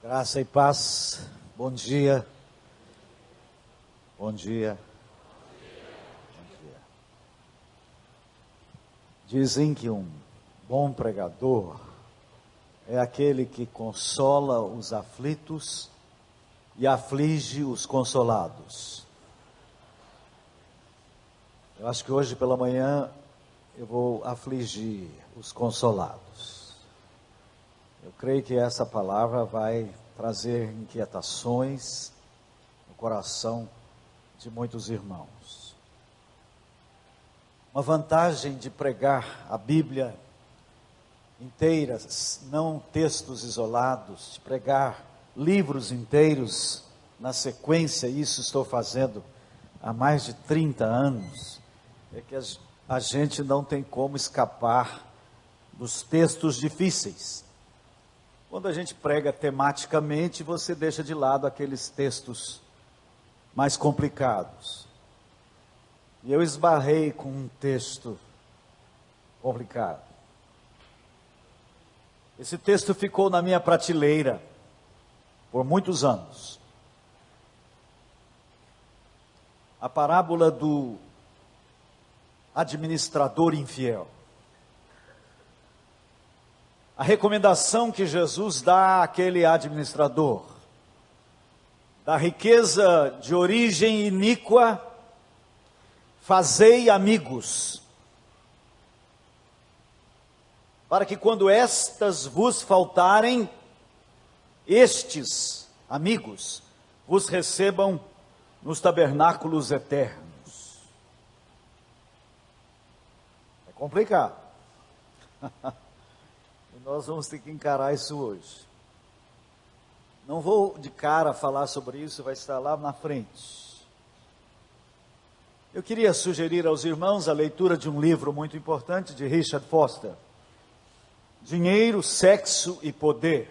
Graça e paz, bom dia, bom dia, bom dia. Dizem que um bom pregador é aquele que consola os aflitos e aflige os consolados. Eu acho que hoje pela manhã eu vou afligir os consolados. Eu creio que essa palavra vai trazer inquietações no coração de muitos irmãos. Uma vantagem de pregar a Bíblia inteira, não textos isolados, de pregar livros inteiros na sequência, isso estou fazendo há mais de 30 anos, é que a gente não tem como escapar dos textos difíceis. Quando a gente prega tematicamente, você deixa de lado aqueles textos mais complicados. E eu esbarrei com um texto complicado. Esse texto ficou na minha prateleira por muitos anos. A parábola do administrador infiel. A recomendação que Jesus dá àquele administrador, da riqueza de origem iníqua, fazei amigos, para que quando estas vos faltarem, estes amigos vos recebam nos tabernáculos eternos. É complicado. Nós vamos ter que encarar isso hoje. Não vou de cara falar sobre isso, vai estar lá na frente. Eu queria sugerir aos irmãos a leitura de um livro muito importante de Richard Foster, Dinheiro, Sexo e Poder.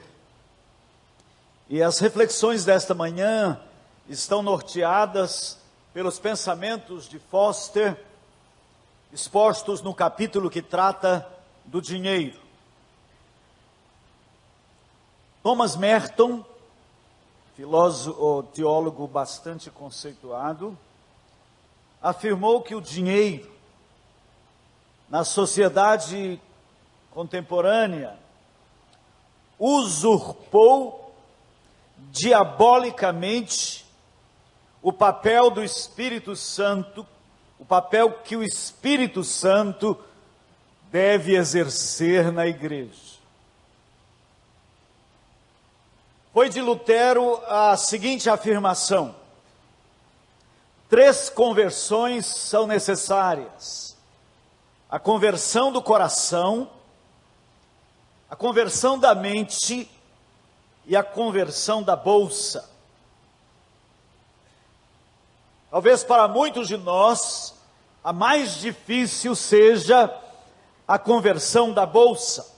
E as reflexões desta manhã estão norteadas pelos pensamentos de Foster, expostos no capítulo que trata do dinheiro. Thomas Merton, filósofo, teólogo bastante conceituado, afirmou que o dinheiro, na sociedade contemporânea, usurpou diabolicamente o papel do Espírito Santo, o papel que o Espírito Santo deve exercer na igreja. Foi de Lutero a seguinte afirmação: 3 conversões são necessárias: a conversão do coração, a conversão da mente e a conversão da bolsa. Talvez para muitos de nós, a mais difícil seja a conversão da bolsa.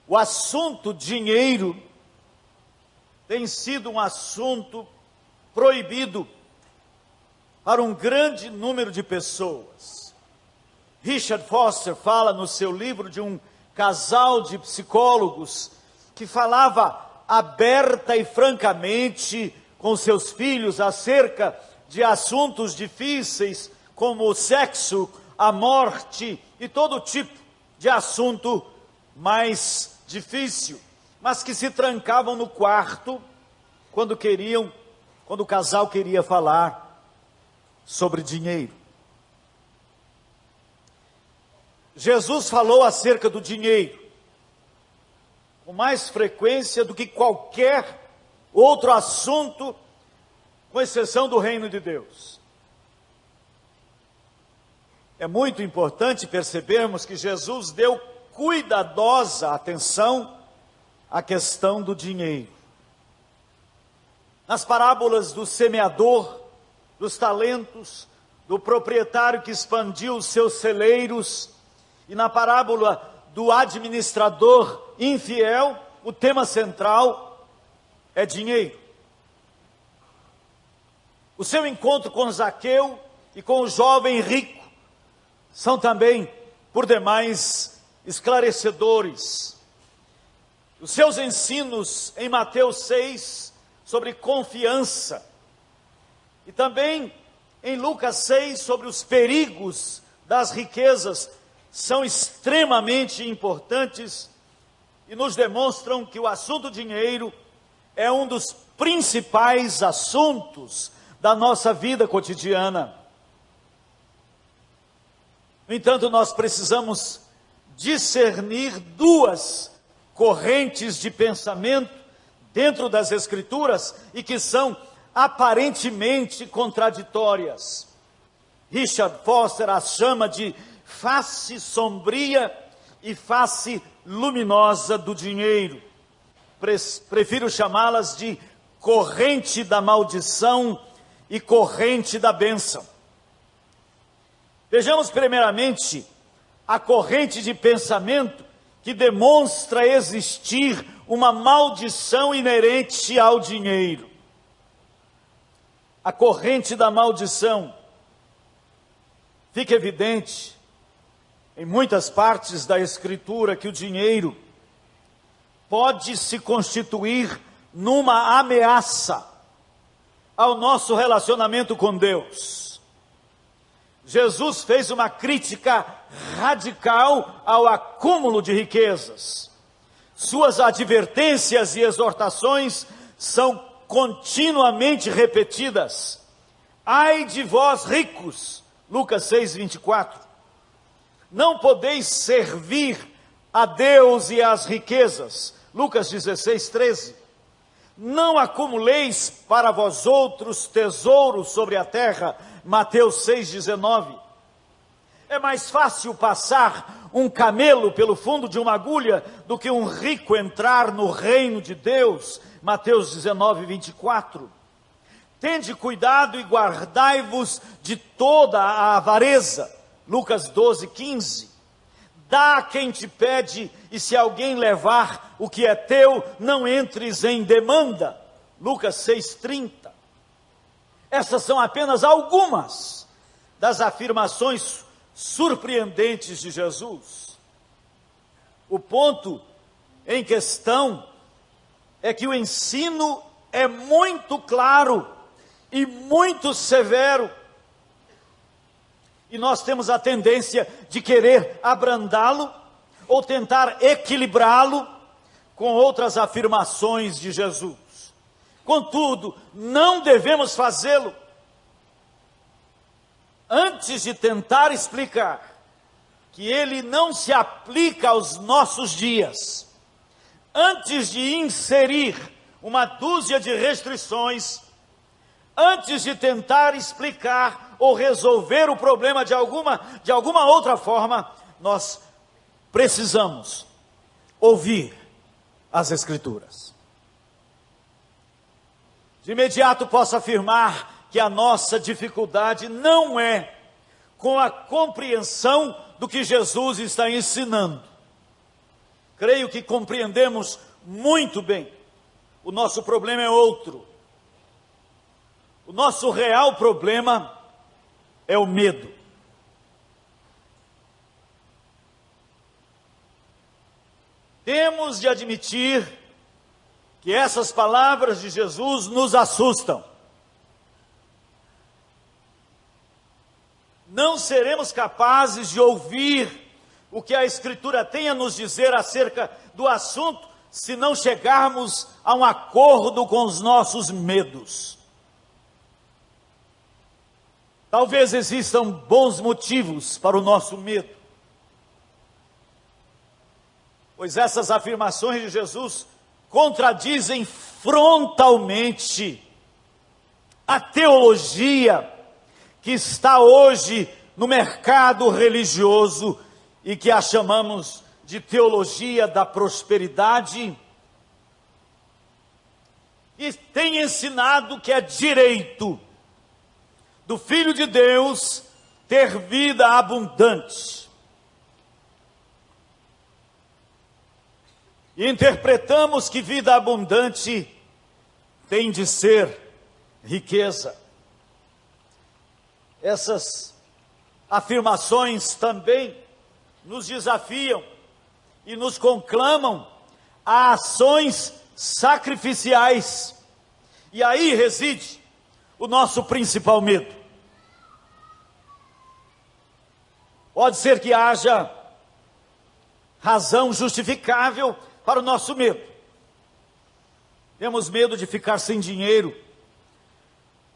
O assunto dinheiro tem sido um assunto proibido para um grande número de pessoas. Richard Foster fala no seu livro de um casal de psicólogos que falava aberta e francamente com seus filhos acerca de assuntos difíceis como o sexo, a morte e todo tipo de assunto mais difícil, mas que se trancavam no quarto quando o casal queria falar sobre dinheiro. Jesus falou acerca do dinheiro com mais frequência do que qualquer outro assunto, com exceção do reino de Deus. É muito importante percebermos que Jesus deu cuidadosa atenção à questão do dinheiro. Nas parábolas do semeador, dos talentos, do proprietário que expandiu os seus celeiros, e na parábola do administrador infiel, o tema central é dinheiro. O seu encontro com Zaqueu e com o jovem rico são também, por demais, esclarecedores. Os seus ensinos em Mateus 6 sobre confiança e também em Lucas 6 sobre os perigos das riquezas são extremamente importantes e nos demonstram que o assunto dinheiro é um dos principais assuntos da nossa vida cotidiana. No entanto, nós precisamos discernir duas correntes de pensamento dentro das Escrituras e que são aparentemente contraditórias. Richard Foster as chama de face sombria e face luminosa do dinheiro. Prefiro chamá-las de corrente da maldição e corrente da bênção. Vejamos primeiramente a corrente de pensamento que demonstra existir uma maldição inerente ao dinheiro. A corrente da maldição fica evidente em muitas partes da Escritura que o dinheiro pode se constituir numa ameaça ao nosso relacionamento com Deus. Jesus fez uma crítica radical ao acúmulo de riquezas. Suas advertências e exortações são continuamente repetidas. Ai de vós ricos, Lucas 6, 24. Não podeis servir a Deus e às riquezas, Lucas 16, 13. Não acumuleis para vós outros tesouros sobre a terra, Mateus 6, 19. É mais fácil passar um camelo pelo fundo de uma agulha do que um rico entrar no reino de Deus, Mateus 19, 24. Tende cuidado e guardai-vos de toda a avareza, Lucas 12, 15. Dá a quem te pede, e se alguém levar o que é teu, não entres em demanda, Lucas 6, 30. Essas são apenas algumas das afirmações surpreendentes de Jesus. O ponto em questão é que o ensino é muito claro e muito severo. E nós temos a tendência de querer abrandá-lo ou tentar equilibrá-lo com outras afirmações de Jesus. Contudo, não devemos fazê-lo antes de tentar explicar que ele não se aplica aos nossos dias, antes de inserir uma dúzia de restrições, antes de tentar explicar ou resolver o problema de alguma outra forma, nós precisamos ouvir as Escrituras. De imediato posso afirmar que a nossa dificuldade não é com a compreensão do que Jesus está ensinando. Creio que compreendemos muito bem. O nosso problema é outro. O nosso real problema é o medo. Temos de admitir que essas palavras de Jesus nos assustam. Não seremos capazes de ouvir o que a Escritura tem a nos dizer acerca do assunto se não chegarmos a um acordo com os nossos medos. Talvez existam bons motivos para o nosso medo, pois essas afirmações de Jesus contradizem frontalmente a teologia que está hoje no mercado religioso e que a chamamos de teologia da prosperidade, e tem ensinado que é direito do Filho de Deus ter vida abundante. E interpretamos que vida abundante tem de ser riqueza. Essas afirmações também nos desafiam e nos conclamam a ações sacrificiais. E aí reside o nosso principal medo. Pode ser que haja razão justificável para o nosso medo. Temos medo de ficar sem dinheiro,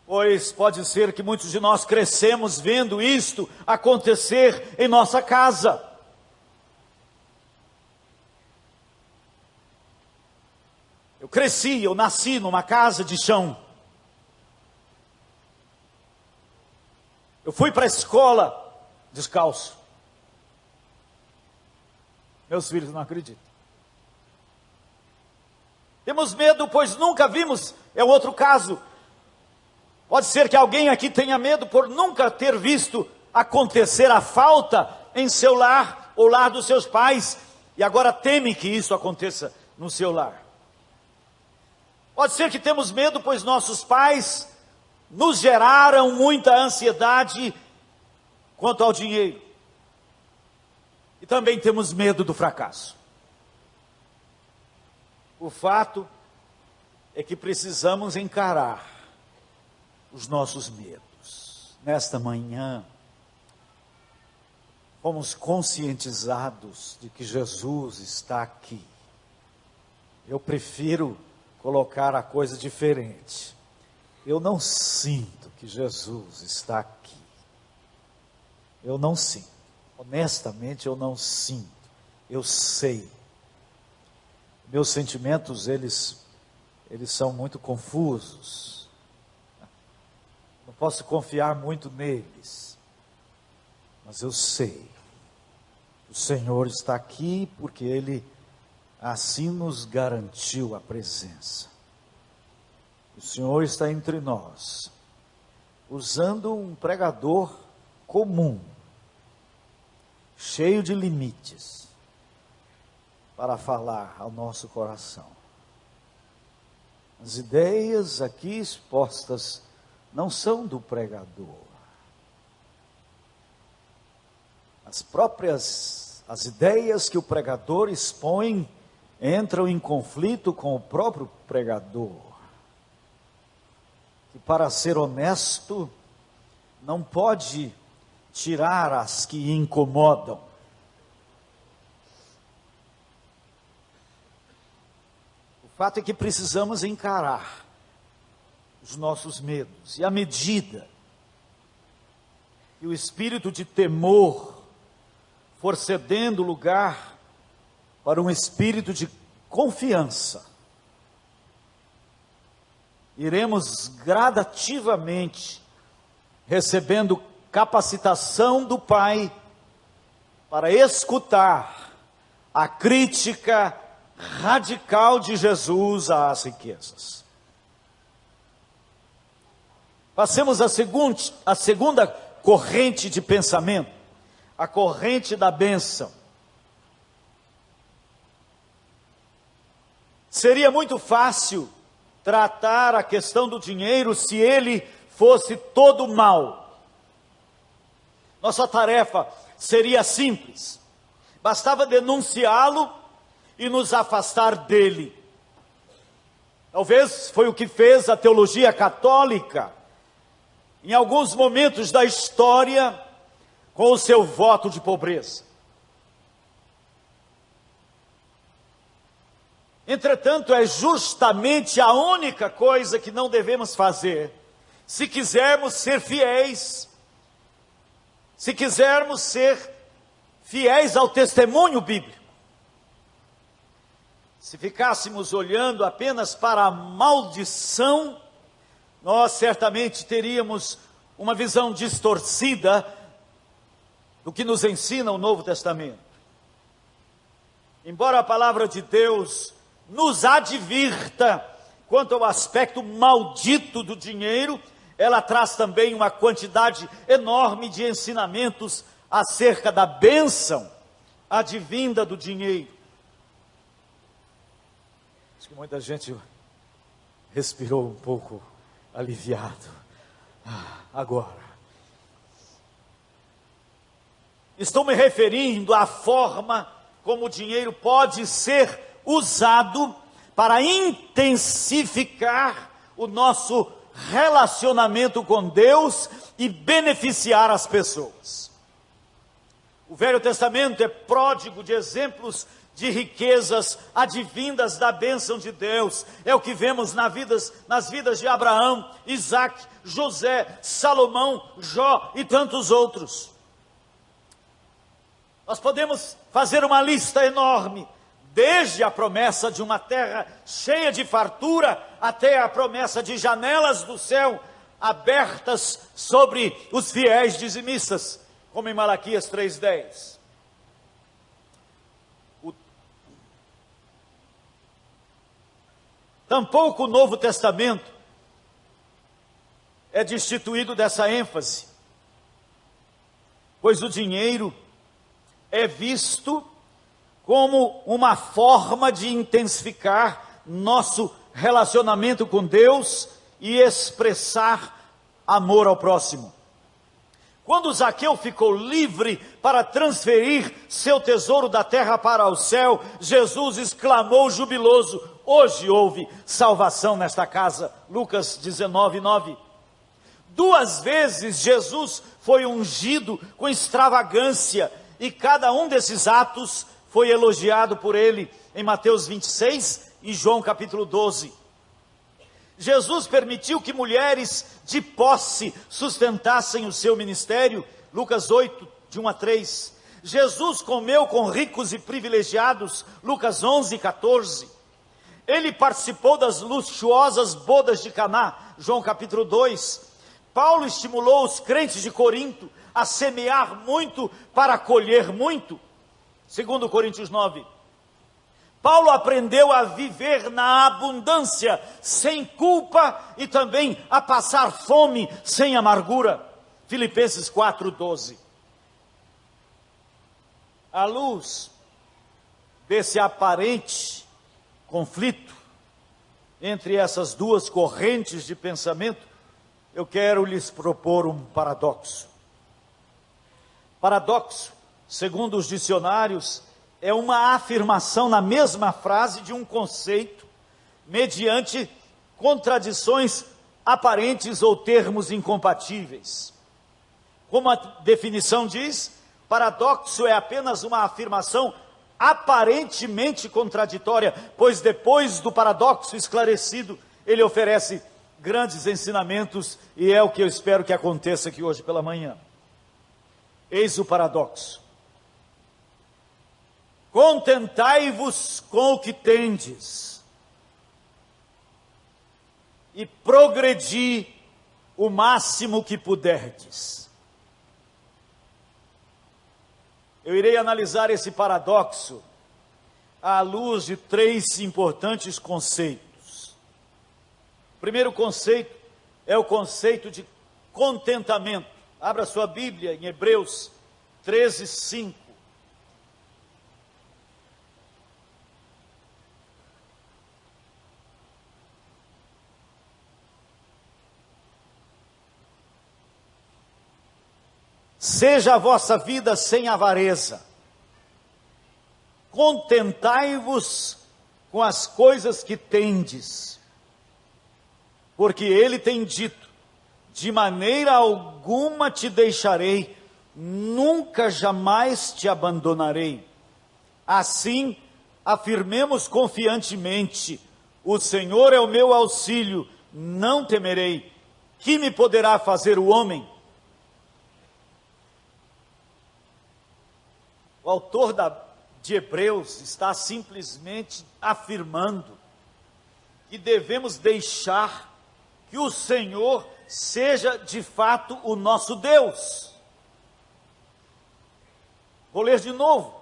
pois pode ser que muitos de nós crescemos vendo isto acontecer em nossa casa. Eu nasci numa casa de chão. Eu fui para a escola descalço. Meus filhos não acreditam. Temos medo, pois nunca vimos, é outro caso. Pode ser que alguém aqui tenha medo por nunca ter visto acontecer a falta em seu lar, ou lar dos seus pais, e agora teme que isso aconteça no seu lar. Pode ser que temos medo, pois nossos pais nos geraram muita ansiedade quanto ao dinheiro. E também temos medo do fracasso. O fato é que precisamos encarar os nossos medos. Nesta manhã, fomos conscientizados de que Jesus está aqui. Eu prefiro colocar a coisa diferente. Eu não sinto que Jesus está aqui. Eu não sinto. Honestamente, eu não sinto. Eu sei. Meus sentimentos, eles são muito confusos. Não posso confiar muito neles. Mas eu sei. O Senhor está aqui porque Ele assim nos garantiu a presença. O Senhor está entre nós, usando um pregador comum, cheio de limites, para falar ao nosso coração. As ideias aqui expostas não são do pregador. As ideias que o pregador expõe entram em conflito com o próprio pregador, que, para ser honesto, não pode tirar as que incomodam. O fato é que precisamos encarar os nossos medos, e à medida que o espírito de temor for cedendo lugar para um espírito de confiança, iremos gradativamente recebendo capacitação do Pai para escutar a crítica radical de Jesus às riquezas. Passemos à segunda corrente de pensamento, a corrente da bênção. Seria muito fácil tratar a questão do dinheiro se ele fosse todo mal. Nossa tarefa seria simples. Bastava denunciá-lo e nos afastar dele. Talvez foi o que fez a teologia católica em alguns momentos da história com o seu voto de pobreza. Entretanto, é justamente a única coisa que não devemos fazer, se quisermos ser fiéis, se quisermos ser fiéis ao testemunho bíblico. Se ficássemos olhando apenas para a maldição, nós certamente teríamos uma visão distorcida do que nos ensina o Novo Testamento. Embora a palavra de Deus nos advirta quanto ao aspecto maldito do dinheiro, ela traz também uma quantidade enorme de ensinamentos acerca da bênção advinda do dinheiro. Acho que muita gente respirou um pouco aliviado. Agora, estou me referindo à forma como o dinheiro pode ser usado para intensificar o nosso relacionamento com Deus e beneficiar as pessoas. O Velho Testamento é pródigo de exemplos de riquezas advindas da bênção de Deus. É o que vemos nas vidas de Abraão, Isaac, José, Salomão, Jó e tantos outros. Nós podemos fazer uma lista enorme, desde a promessa de uma terra cheia de fartura, até a promessa de janelas do céu abertas sobre os fiéis dizimistas, como em Malaquias 3:10. Tampouco o Novo Testamento é destituído dessa ênfase, pois o dinheiro é visto como uma forma de intensificar nosso relacionamento com Deus e expressar amor ao próximo. Quando Zaqueu ficou livre para transferir seu tesouro da terra para o céu, Jesus exclamou jubiloso: hoje houve salvação nesta casa. Lucas 19:9. 2 vezes Jesus foi ungido com extravagância, e cada um desses atos foi elogiado por ele em Mateus 26 e João capítulo 12. Jesus permitiu que mulheres de posse sustentassem o seu ministério, Lucas 8, de 1-3. Jesus comeu com ricos e privilegiados, Lucas 11:14. Ele participou das luxuosas bodas de Caná, João capítulo 2. Paulo estimulou os crentes de Corinto a semear muito para colher muito, segundo Coríntios 9. Paulo aprendeu a viver na abundância, sem culpa, e também a passar fome sem amargura, Filipenses 4:12. À luz desse aparente conflito entre essas duas correntes de pensamento, eu quero lhes propor um paradoxo. Paradoxo, segundo os dicionários, é uma afirmação na mesma frase de um conceito, mediante contradições aparentes ou termos incompatíveis. Como a definição diz, paradoxo é apenas uma afirmação aparentemente contraditória, pois depois do paradoxo esclarecido, ele oferece grandes ensinamentos, e é o que eu espero que aconteça aqui hoje pela manhã. Eis o paradoxo: contentai-vos com o que tendes, e progredi o máximo que puderdes. Eu irei analisar esse paradoxo à luz de 3 importantes conceitos. O primeiro conceito é o conceito de contentamento. Abra sua Bíblia em Hebreus 13:5. Seja a vossa vida sem avareza, contentai-vos com as coisas que tendes, porque ele tem dito: de maneira alguma te deixarei, nunca jamais te abandonarei. Assim, afirmemos confiantemente: o Senhor é o meu auxílio, não temerei. Que me poderá fazer o homem? O autor de Hebreus está simplesmente afirmando que devemos deixar que o Senhor seja de fato o nosso Deus. Vou ler de novo.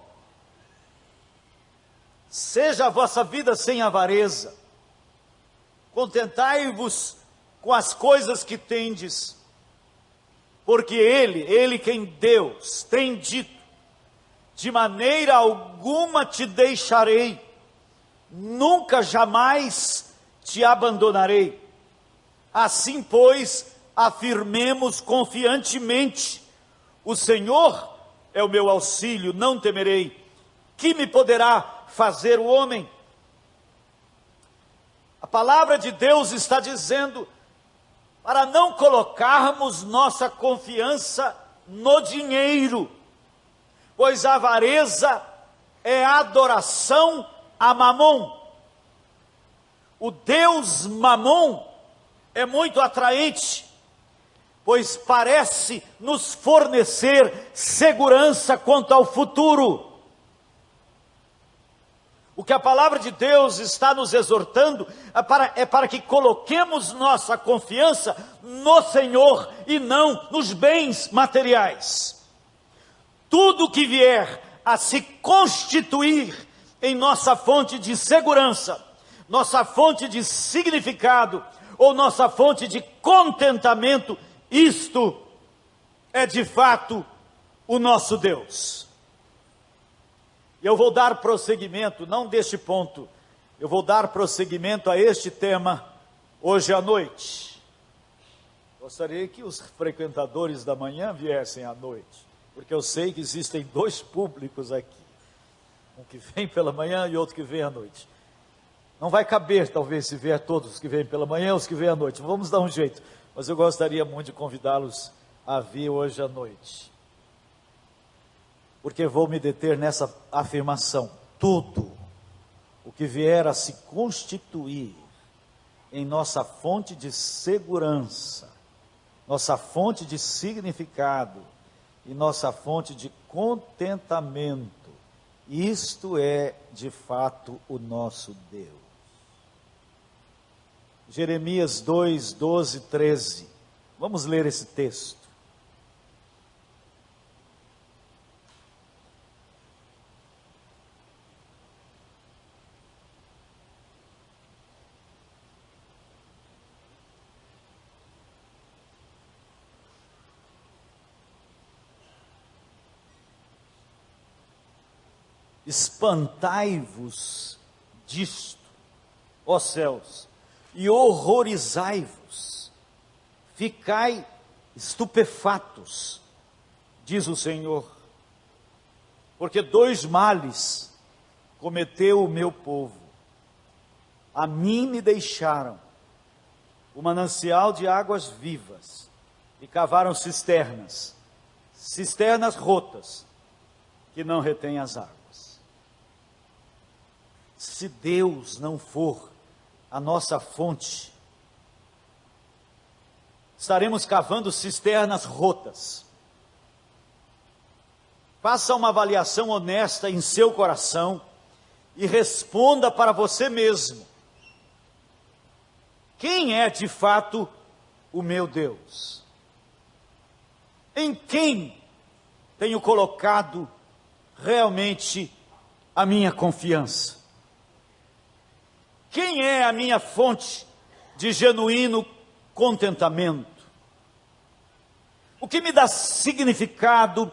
Seja a vossa vida sem avareza, contentai-vos com as coisas que tendes, porque Ele quem Deus tem dito: de maneira alguma te deixarei, nunca jamais te abandonarei. Assim, pois, afirmemos confiantemente: o Senhor é o meu auxílio, não temerei. Que me poderá fazer o homem? A palavra de Deus está dizendo para não colocarmos nossa confiança no dinheiro, pois a avareza é adoração a Mamon. O Deus Mamon é muito atraente, pois parece nos fornecer segurança quanto ao futuro. O que a palavra de Deus está nos exortando é para que coloquemos nossa confiança no Senhor e não nos bens materiais. Tudo que vier a se constituir em nossa fonte de segurança, nossa fonte de significado ou nossa fonte de contentamento, isto é de fato o nosso Deus. Eu vou dar prosseguimento, não deste ponto, eu vou dar prosseguimento a este tema hoje à noite. Gostaria que os frequentadores da manhã viessem à noite, porque eu sei que existem dois públicos aqui, um que vem pela manhã e outro que vem à noite. Não vai caber, talvez, se vier todos os que vêm pela manhã e os que vêm à noite, vamos dar um jeito, mas eu gostaria muito de convidá-los a vir hoje à noite. Porque vou me deter nessa afirmação: tudo o que vier a se constituir em nossa fonte de segurança, nossa fonte de significado e nossa fonte de contentamento, isto é de fato o nosso Deus. Jeremias 2, 12, 13. Vamos ler esse texto. Espantai-vos disto, ó céus, e horrorizai-vos, ficai estupefatos, diz o Senhor, porque dois males cometeu o meu povo. A mim me deixaram o manancial de águas vivas e cavaram cisternas rotas, que não retêm as águas. Se Deus não for a nossa fonte, estaremos cavando cisternas rotas. Faça uma avaliação honesta em seu coração e responda para você mesmo: quem é de fato o meu Deus? Em quem tenho colocado realmente a minha confiança? Quem é a minha fonte de genuíno contentamento? O que me dá significado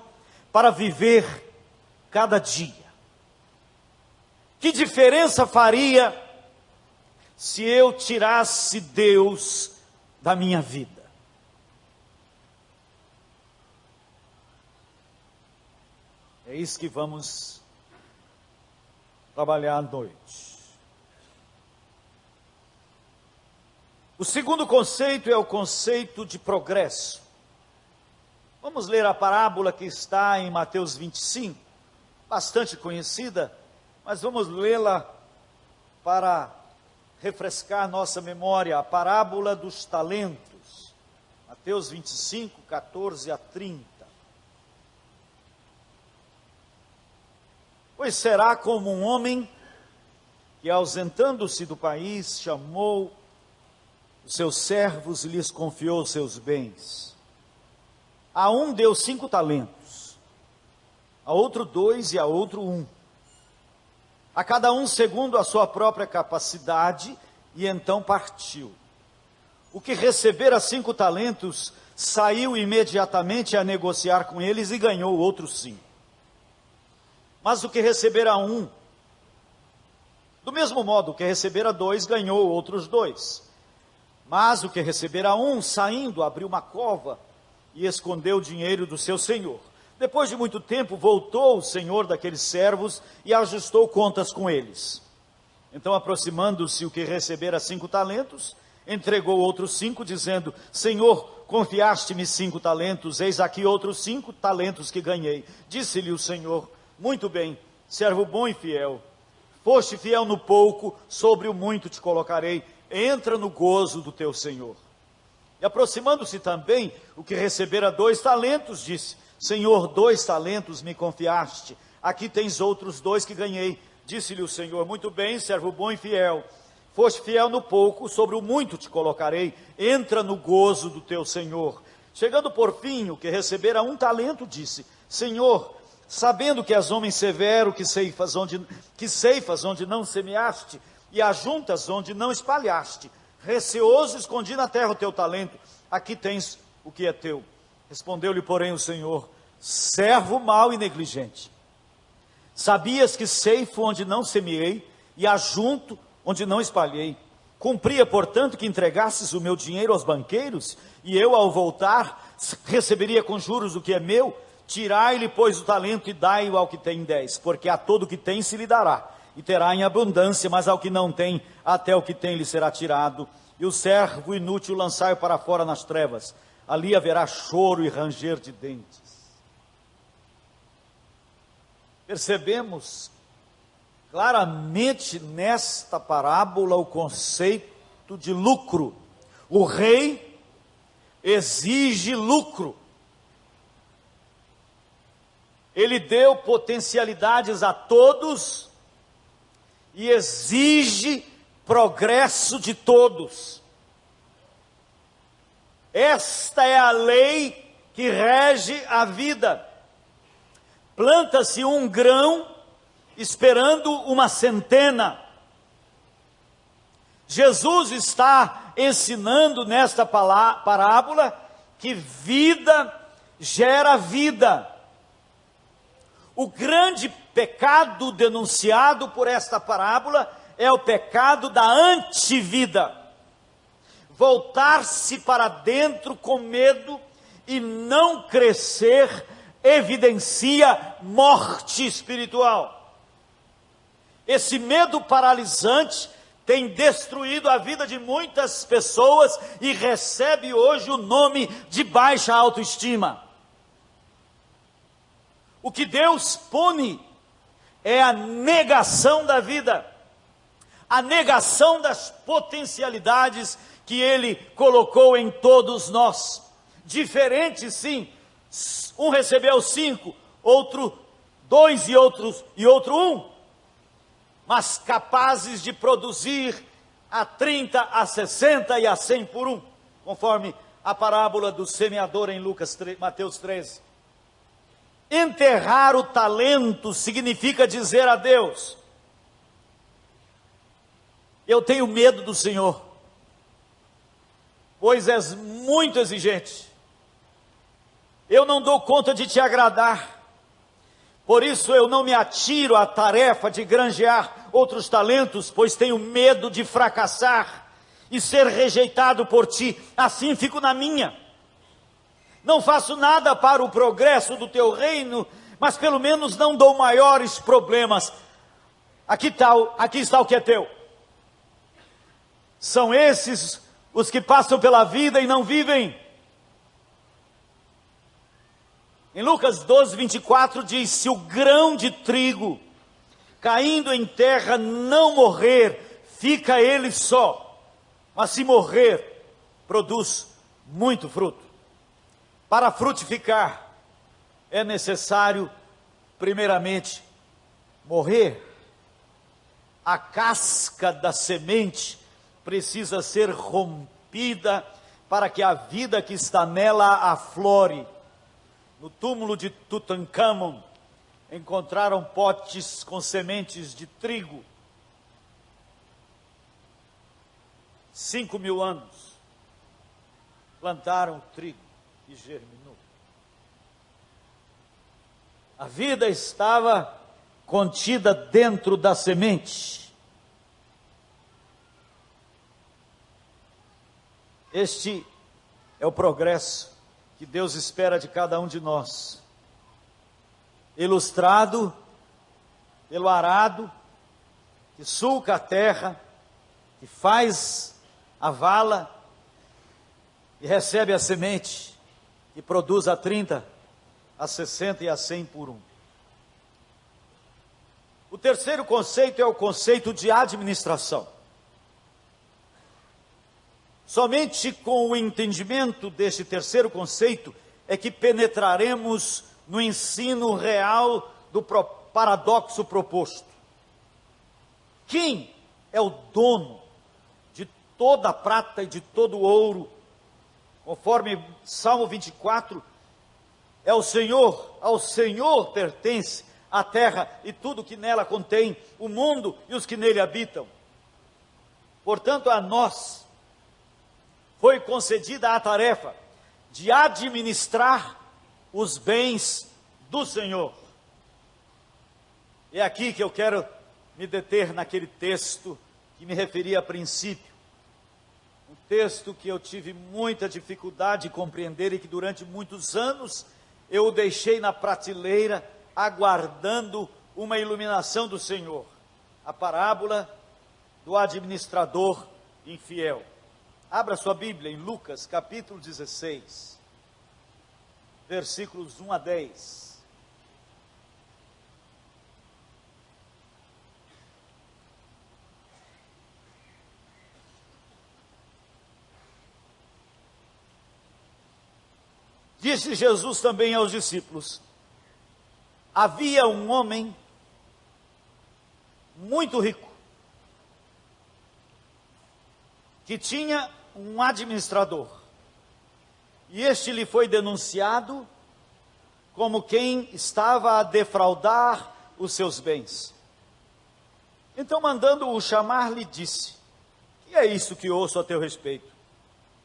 para viver cada dia? Que diferença faria se eu tirasse Deus da minha vida? É isso que vamos trabalhar à noite. O segundo conceito é o conceito de progresso. Vamos ler a parábola que está em Mateus 25, bastante conhecida, mas vamos lê-la para refrescar nossa memória. A parábola dos talentos, Mateus 25, 14 a 30. Pois será como um homem que, ausentando-se do país, chamou os seus servos e lhes confiou os seus bens. A um deu 5 talentos, a outro 2 e a outro 1. A cada um segundo a sua própria capacidade, e então partiu. O que recebera 5 talentos saiu imediatamente a negociar com eles e ganhou outros 5. Mas o que recebera 1, do mesmo modo, o que recebera 2 ganhou outros 2. Mas o que recebera 1, saindo, abriu uma cova e escondeu o dinheiro do seu senhor. Depois de muito tempo, voltou o senhor daqueles servos e ajustou contas com eles. Então, aproximando-se o que recebera 5 talentos, entregou outros 5, dizendo: Senhor, confiaste-me 5 talentos, eis aqui outros 5 talentos que ganhei. Disse-lhe o Senhor: muito bem, servo bom e fiel. Foste fiel no pouco, sobre o muito te colocarei. Entra no gozo do teu Senhor. E aproximando-se também o que recebera 2 talentos, disse: Senhor, 2 talentos me confiaste, aqui tens outros 2 que ganhei. Disse-lhe o Senhor: muito bem, servo bom e fiel. Foste fiel no pouco, sobre o muito te colocarei. Entra no gozo do teu Senhor. Chegando por fim, o que recebera 1 talento, disse: Senhor, sabendo que és homem severo, que ceifas onde não semeaste, e ajuntas onde não espalhaste, receoso escondi na terra o teu talento, aqui tens o que é teu. Respondeu-lhe, porém, o Senhor: servo mau e negligente, sabias que ceifo onde não semeei, e ajunto onde não espalhei. Cumpria, portanto, que entregasses o meu dinheiro aos banqueiros, e eu, ao voltar, receberia com juros o que é meu. Tirai-lhe, pois, o talento e dai-o ao que tem 10, porque a todo o que tem se lhe dará, e terá em abundância, mas ao que não tem, até o que tem lhe será tirado. E o servo inútil lançai-o para fora nas trevas, ali haverá choro e ranger de dentes. Percebemos claramente nesta parábola o conceito de lucro. O rei exige lucro. Ele deu potencialidades a todos e exige progresso de todos. Esta é a lei que rege a vida. Planta-se um grão esperando uma centena. Jesus está ensinando nesta parábola que vida gera vida. O grande pecado denunciado por esta parábola é o pecado da antivida. Voltar-se para dentro com medo e não crescer evidencia morte espiritual. Esse medo paralisante tem destruído a vida de muitas pessoas e recebe hoje o nome de baixa autoestima. O que Deus pune é a negação da vida, a negação das potencialidades que Ele colocou em todos nós. Diferentes, sim, um recebeu 5, outro 2 e outro 1, mas capazes de produzir a 30, a 60 e a 100 por 1, conforme a parábola do semeador em Mateus 13. Enterrar o talento significa dizer a Deus: eu tenho medo do Senhor, pois és muito exigente, eu não dou conta de te agradar, por isso eu não me atiro à tarefa de granjear outros talentos, pois tenho medo de fracassar e ser rejeitado por ti, assim fico na minha. Não faço nada para o progresso do teu reino, mas pelo menos não dou maiores problemas. Aqui está o que é teu. São esses os que passam pela vida e não vivem. Em Lucas 12, 24 diz: se o grão de trigo caindo em terra não morrer, fica ele só, mas se morrer, produz muito fruto. Para frutificar, é necessário, primeiramente, morrer. A casca da semente precisa ser rompida para que a vida que está nela aflore. No túmulo de Tutancâmon, encontraram potes com sementes de trigo. 5.000 anos, plantaram trigo e germinou. A vida estava contida dentro da semente. Este é o progresso que Deus espera de cada um de nós, ilustrado pelo arado que sulca a terra, que faz a vala e recebe a semente, que produz a 30, a 60 e a 100 por um. O terceiro conceito é o conceito de administração. Somente com o entendimento deste terceiro conceito é que penetraremos no ensino real do paradoxo proposto. Quem é o dono de toda a prata e de todo o ouro? Conforme Salmo 24, é o Senhor, ao Senhor pertence a terra e tudo que nela contém, o mundo e os que nele habitam. Portanto, a nós foi concedida a tarefa de administrar os bens do Senhor. É aqui que eu quero me deter naquele texto que me referi a princípio. Um texto que eu tive muita dificuldade de compreender e que durante muitos anos eu o deixei na prateleira, aguardando uma iluminação do Senhor. A parábola do administrador infiel. Abra sua Bíblia em Lucas capítulo 16, versículos 1 a 10. Disse Jesus também aos discípulos: havia um homem muito rico, que tinha um administrador, e este lhe foi denunciado como quem estava a defraudar os seus bens. Então, mandando-o chamar, lhe disse: que é isso que ouço a teu respeito?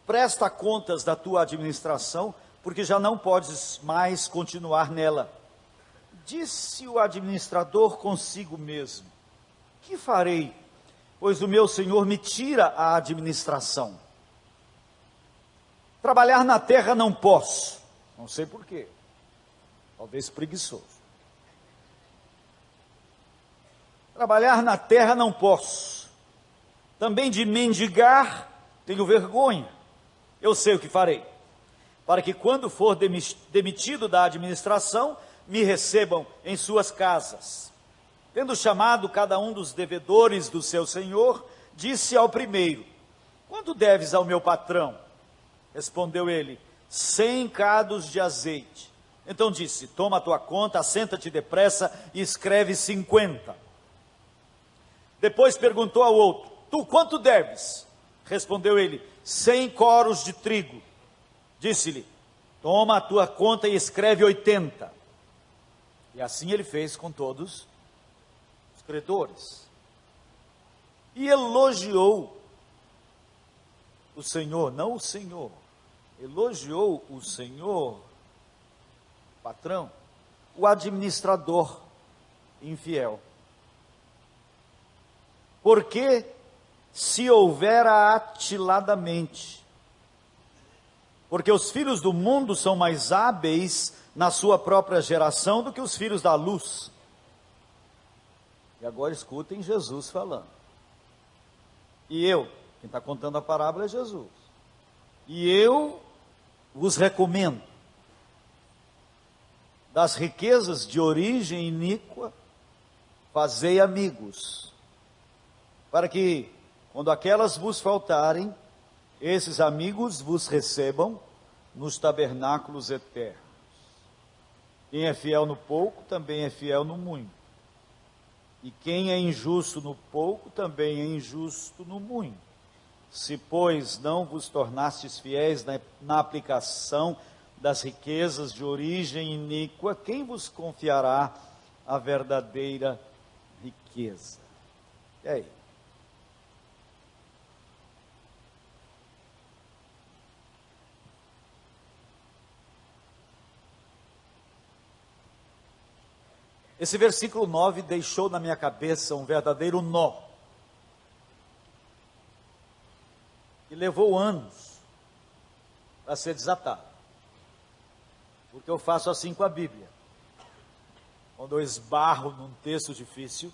Presta contas da tua administração, porque já não podes mais continuar nela. Disse o administrador consigo mesmo: que farei, pois o meu senhor me tira a administração? Trabalhar na terra não posso, não sei porquê, talvez preguiçoso. Trabalhar na terra não posso, também de mendigar tenho vergonha. Eu sei o que farei, para que quando for demitido da administração, me recebam em suas casas. Tendo chamado cada um dos devedores do seu senhor, disse ao primeiro: quanto deves ao meu patrão? Respondeu ele: 100 cados de azeite. Então disse: toma a tua conta, assenta-te depressa e escreve 50. Depois perguntou ao outro: tu quanto deves? Respondeu ele: 100 coros de trigo. Disse-lhe: toma a tua conta e escreve 80. E assim ele fez com todos os credores. E elogiou o Senhor, não o Senhor, elogiou o Senhor, patrão, o administrador infiel. Porque se houvera atiladamente, porque os filhos do mundo são mais hábeis na sua própria geração do que os filhos da luz. E agora escutem Jesus falando. E eu, quem está contando a parábola é Jesus. E eu vos recomendo, das riquezas de origem iníqua, fazei amigos, para que, quando aquelas vos faltarem, esses amigos vos recebam nos tabernáculos eternos. Quem é fiel no pouco, também é fiel no muito. E quem é injusto no pouco, também é injusto no muito. Se, pois, não vos tornastes fiéis na aplicação das riquezas de origem iníqua, quem vos confiará a verdadeira riqueza? E aí? Esse versículo 9 deixou na minha cabeça um verdadeiro nó. E levou anos para ser desatado. Porque eu faço assim com a Bíblia. Quando eu esbarro num texto difícil,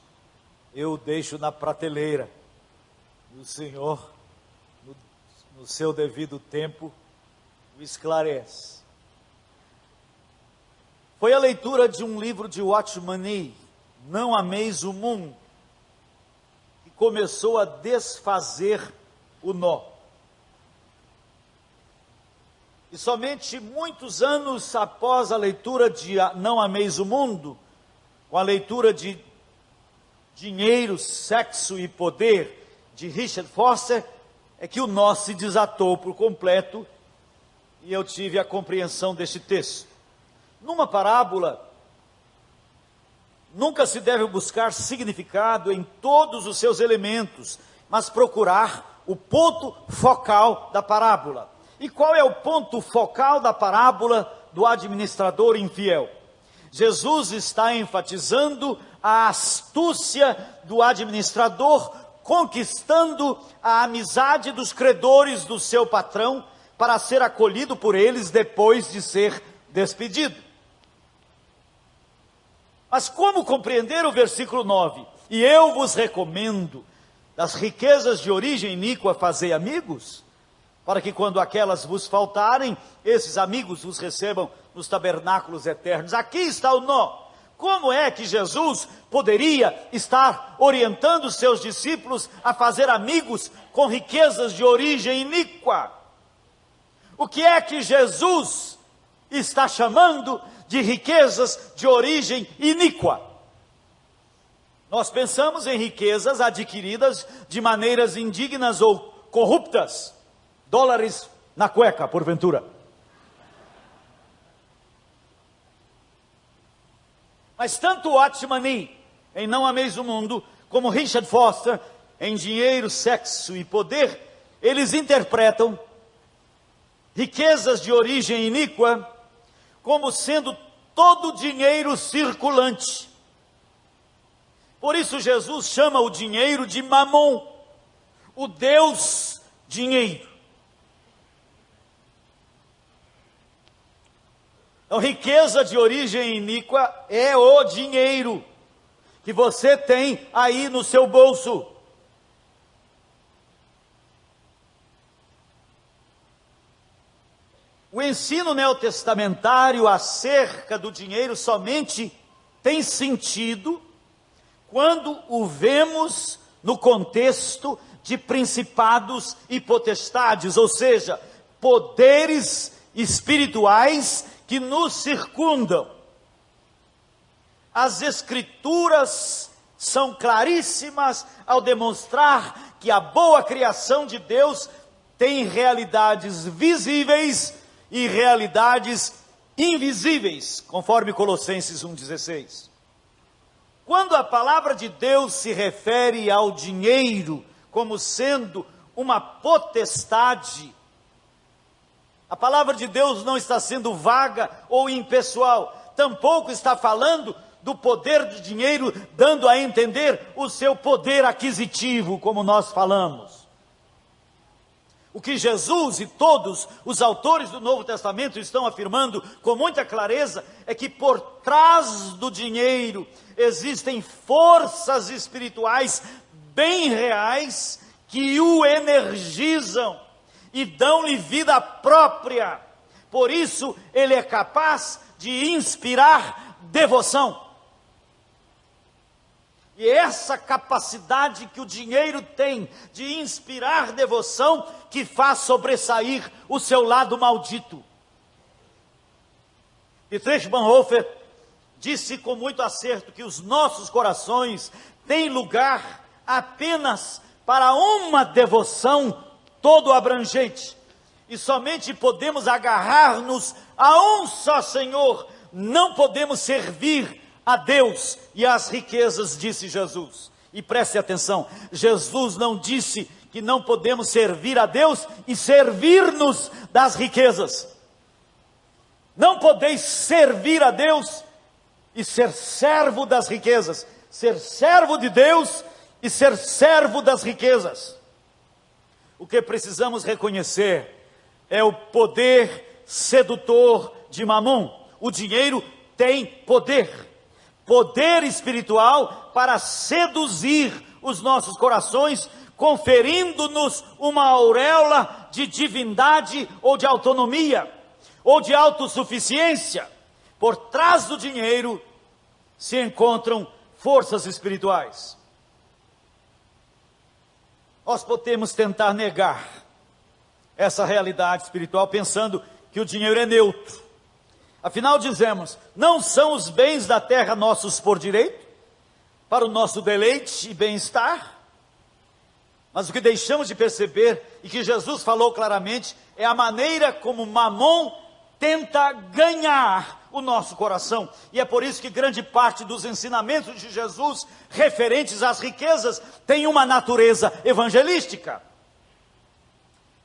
eu deixo na prateleira. E o Senhor, no seu devido tempo, o esclarece. Foi a leitura de um livro de Watchman Nee, Não Ameis o Mundo, que começou a desfazer o nó. E somente muitos anos após a leitura de Não Ameis o Mundo, com a leitura de Dinheiro, Sexo e Poder, de Richard Foster, é que o nó se desatou por completo e eu tive a compreensão deste texto. Numa parábola, nunca se deve buscar significado em todos os seus elementos, mas procurar o ponto focal da parábola. E qual é o ponto focal da parábola do administrador infiel? Jesus está enfatizando a astúcia do administrador, conquistando a amizade dos credores do seu patrão, para ser acolhido por eles depois de ser despedido. Mas como compreender o versículo 9? E eu vos recomendo, das riquezas de origem iníqua fazei amigos, para que quando aquelas vos faltarem, esses amigos vos recebam nos tabernáculos eternos. Aqui está o nó. Como é que Jesus poderia estar orientando os seus discípulos a fazer amigos com riquezas de origem iníqua? O que é que Jesus está chamando de riquezas de origem iníqua? Nós pensamos em riquezas adquiridas de maneiras indignas ou corruptas. Dólares na cueca, porventura. Mas tanto Watchman Nee, em Não Ameis o Mundo, como Richard Foster, em Dinheiro, Sexo e Poder, eles interpretam riquezas de origem iníqua como sendo todo o dinheiro circulante. Por isso Jesus chama o dinheiro de Mamon, o Deus dinheiro. Então, riqueza de origem iníqua é o dinheiro que você tem aí no seu bolso. O ensino neotestamentário acerca do dinheiro somente tem sentido quando o vemos no contexto de principados e potestades, ou seja, poderes espirituais que nos circundam. As Escrituras são claríssimas ao demonstrar que a boa criação de Deus tem realidades visíveis e realidades invisíveis, conforme Colossenses 1,16. Quando a palavra de Deus se refere ao dinheiro como sendo uma potestade, a palavra de Deus não está sendo vaga ou impessoal, tampouco está falando do poder do dinheiro, dando a entender o seu poder aquisitivo, como nós falamos. O que Jesus e todos os autores do Novo Testamento estão afirmando com muita clareza é que por trás do dinheiro existem forças espirituais bem reais que o energizam e dão-lhe vida própria. Por isso ele é capaz de inspirar devoção. E essa capacidade que o dinheiro tem de inspirar devoção que faz sobressair o seu lado maldito. Dietrich Bonhoeffer disse com muito acerto que os nossos corações têm lugar apenas para uma devoção todo abrangente, e somente podemos agarrar-nos a um só Senhor, não podemos servir a Deus e às riquezas, disse Jesus. E preste atenção, Jesus não disse que não podemos servir a Deus e servir-nos das riquezas. Não podeis servir a Deus e ser servo das riquezas, ser servo de Deus e ser servo das riquezas. O que precisamos reconhecer é o poder sedutor de Mamon. O dinheiro tem poder. poder espiritual para seduzir os nossos corações, conferindo-nos uma auréola de divindade ou de autonomia, ou de autossuficiência. Por trás do dinheiro se encontram forças espirituais. Nós podemos tentar negar essa realidade espiritual pensando que o dinheiro é neutro. Afinal dizemos, não são os bens da terra nossos por direito, para o nosso deleite e bem-estar? Mas o que deixamos de perceber, e que Jesus falou claramente, é a maneira como Mamon tenta ganhar o nosso coração. E é por isso que grande parte dos ensinamentos de Jesus, referentes às riquezas, tem uma natureza evangelística.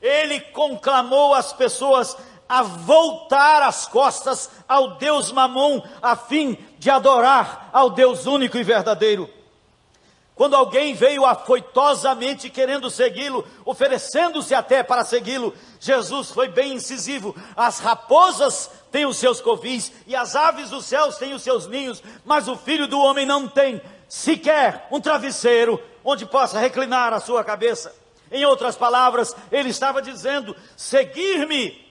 Ele conclamou as pessoas a voltar as costas ao Deus Mamon, a fim de adorar ao Deus único e verdadeiro. Quando alguém veio afoitosamente querendo segui-lo, oferecendo-se até para segui-lo, Jesus foi bem incisivo. As raposas têm os seus covis e as aves dos céus têm os seus ninhos, mas o Filho do Homem não tem sequer um travesseiro onde possa reclinar a sua cabeça. Em outras palavras, ele estava dizendo, seguir-me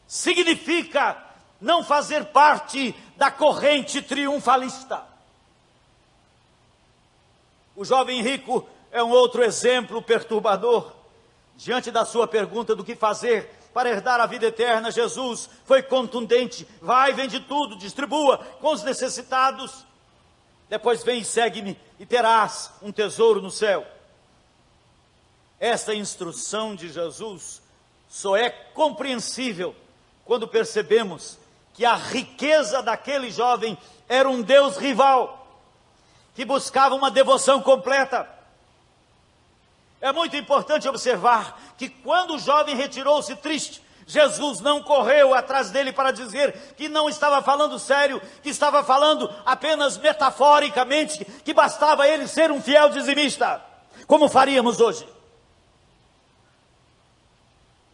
significa não fazer parte da corrente triunfalista. O jovem rico é um outro exemplo perturbador. Diante da sua pergunta do que fazer para herdar a vida eterna, Jesus foi contundente. Vai, vende tudo, distribua com os necessitados. Depois vem e segue-me e terás um tesouro no céu. Esta instrução de Jesus só é compreensível quando percebemos que a riqueza daquele jovem era um Deus rival, que buscava uma devoção completa. É muito importante observar que quando o jovem retirou-se triste, Jesus não correu atrás dele para dizer que não estava falando sério, que estava falando apenas metaforicamente, que bastava ele ser um fiel dizimista, como faríamos hoje.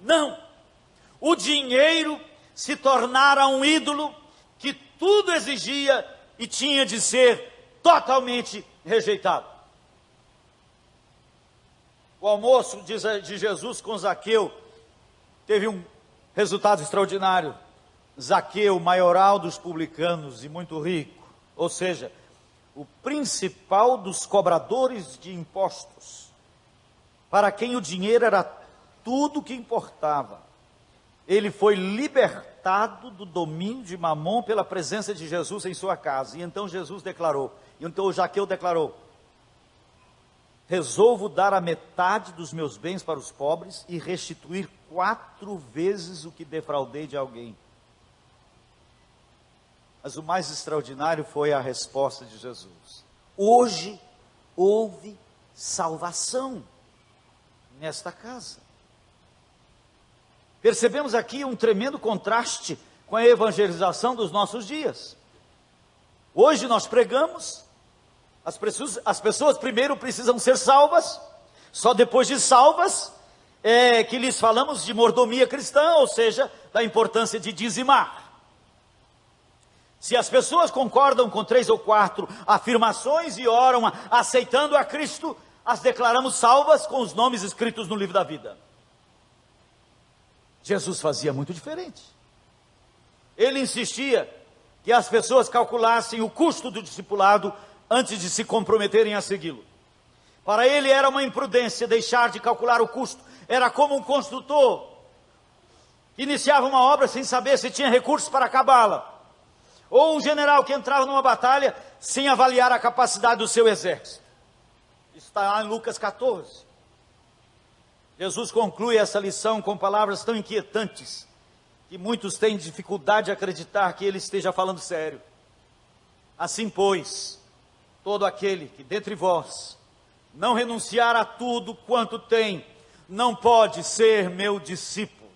Não, o dinheiro se tornara um ídolo que tudo exigia e tinha de ser totalmente rejeitado. O almoço de Jesus com Zaqueu teve um resultado extraordinário. Zaqueu, maioral dos publicanos e muito rico, ou seja, o principal dos cobradores de impostos, para quem o dinheiro era tudo que importava. Ele foi libertado do domínio de Mamon pela presença de Jesus em sua casa. E então Jesus declarou, então Zaqueu declarou, resolvo dar a metade dos meus bens para os pobres e restituir 4 vezes o que defraudei de alguém. Mas o mais extraordinário foi a resposta de Jesus. Hoje houve salvação nesta casa. Percebemos aqui um tremendo contraste com a evangelização dos nossos dias. Hoje nós pregamos, as pessoas primeiro precisam ser salvas, só depois de salvas é que lhes falamos de mordomia cristã, ou seja, da importância de dizimar. Se as pessoas concordam com 3 ou 4 afirmações e oram aceitando a Cristo, as declaramos salvas com os nomes escritos no livro da vida. Jesus fazia muito diferente. Ele insistia que as pessoas calculassem o custo do discipulado antes de se comprometerem a segui-lo. Para ele era uma imprudência deixar de calcular o custo. Era como um construtor que iniciava uma obra sem saber se tinha recursos para acabá-la. Ou um general que entrava numa batalha sem avaliar a capacidade do seu exército. Isso está lá em Lucas 14. Jesus conclui essa lição com palavras tão inquietantes que muitos têm dificuldade de acreditar que ele esteja falando sério. Assim, pois, todo aquele que dentre vós não renunciar a tudo quanto tem, não pode ser meu discípulo.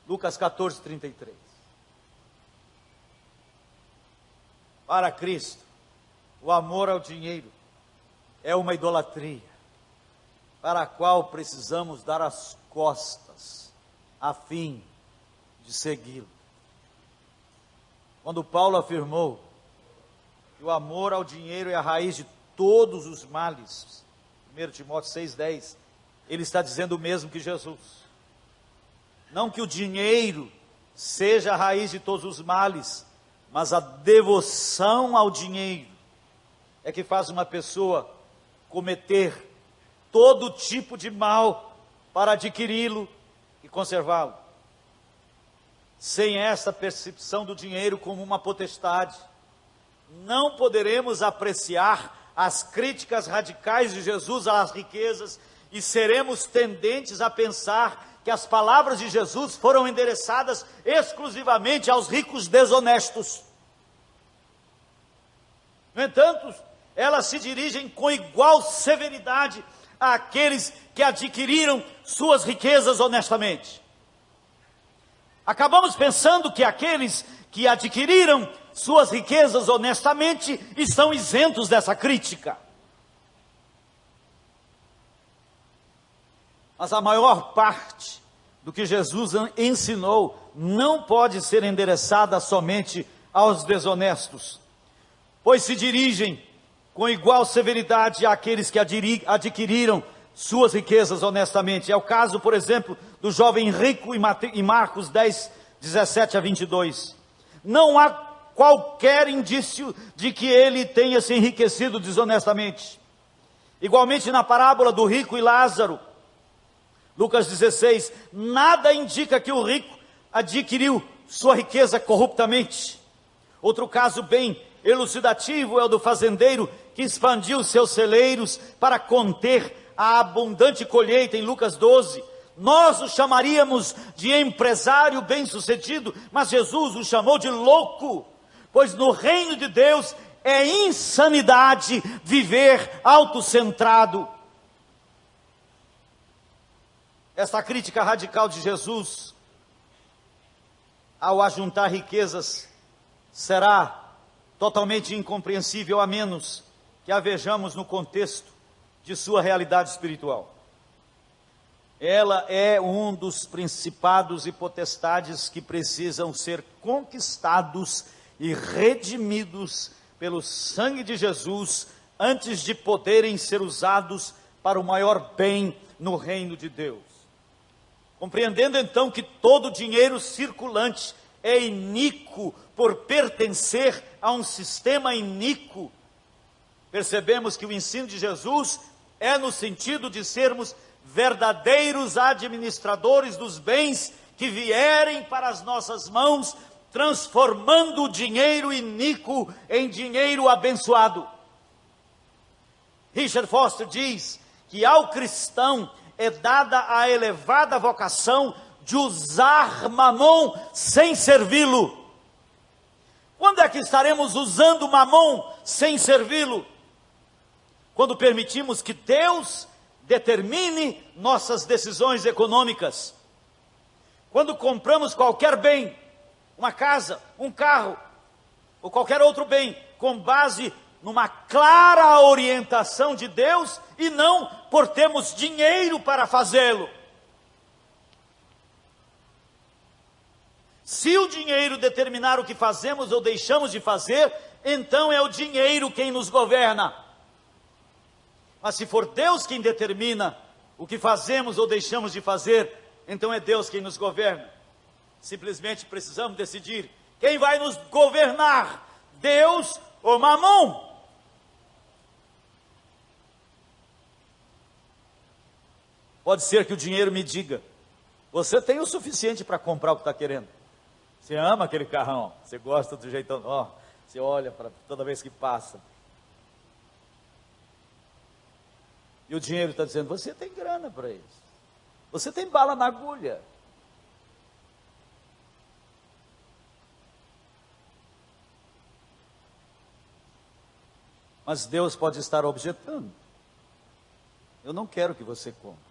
Lucas 14, 33. Para Cristo, o amor ao dinheiro é uma idolatria, para a qual precisamos dar as costas, a fim de segui-lo. Quando Paulo afirmou que o amor ao dinheiro é a raiz de todos os males. 1 Timóteo 6,10, ele está dizendo o mesmo que Jesus. Não que o dinheiro seja a raiz de todos os males, mas a devoção ao dinheiro é que faz uma pessoa cometer todo tipo de mal para adquiri-lo e conservá-lo. Sem essa percepção do dinheiro como uma potestade, não poderemos apreciar as críticas radicais de Jesus às riquezas e seremos tendentes a pensar que as palavras de Jesus foram endereçadas exclusivamente aos ricos desonestos. No entanto, elas se dirigem com igual severidade àqueles que adquiriram suas riquezas honestamente. Acabamos pensando que aqueles que adquiriram suas riquezas honestamente estão isentos dessa crítica. Mas a maior parte do que Jesus ensinou não pode ser endereçada somente aos desonestos, pois se dirigem com igual severidade àqueles que adquiriram suas riquezas honestamente. É o caso, por exemplo, do jovem rico em Marcos 10, 17 a 22. Não há qualquer indício de que ele tenha se enriquecido desonestamente. Igualmente na parábola do rico e Lázaro, Lucas 16, nada indica que o rico adquiriu sua riqueza corruptamente. Outro caso bem elucidativo é o do fazendeiro que expandiu seus celeiros para conter a abundante colheita em Lucas 12. Nós o chamaríamos de empresário bem-sucedido, mas Jesus o chamou de louco, pois no reino de Deus é insanidade viver autocentrado. Esta crítica radical de Jesus ao ajuntar riquezas será totalmente incompreensível, a menos que a vejamos no contexto de sua realidade espiritual. Ela é um dos principados e potestades que precisam ser conquistados e redimidos pelo sangue de Jesus, antes de poderem ser usados para o maior bem no reino de Deus. Compreendendo então que todo dinheiro circulante é iníquo por pertencer a um sistema iníquo, percebemos que o ensino de Jesus é no sentido de sermos verdadeiros administradores dos bens que vierem para as nossas mãos, transformando o dinheiro iníquo em dinheiro abençoado. Richard Foster diz que ao cristão é dada a elevada vocação de usar mamon sem servi-lo. Quando é que estaremos usando mamon sem servi-lo? Quando permitimos que Deus determine nossas decisões econômicas. Quando compramos qualquer bem, uma casa, um carro, ou qualquer outro bem, com base numa clara orientação de Deus, e não por termos dinheiro para fazê-lo. Se o dinheiro determinar o que fazemos ou deixamos de fazer, então é o dinheiro quem nos governa. Mas se for Deus quem determina o que fazemos ou deixamos de fazer, então é Deus quem nos governa. Simplesmente precisamos decidir quem vai nos governar, Deus ou Mamon. Pode ser que o dinheiro me diga: você tem o suficiente para comprar o que está querendo. Você ama aquele carrão, você gosta do jeitão, ó, você olha para toda vez que passa. E o dinheiro está dizendo: você tem grana para isso, você tem bala na agulha. Mas Deus pode estar objetando: eu não quero que você compre.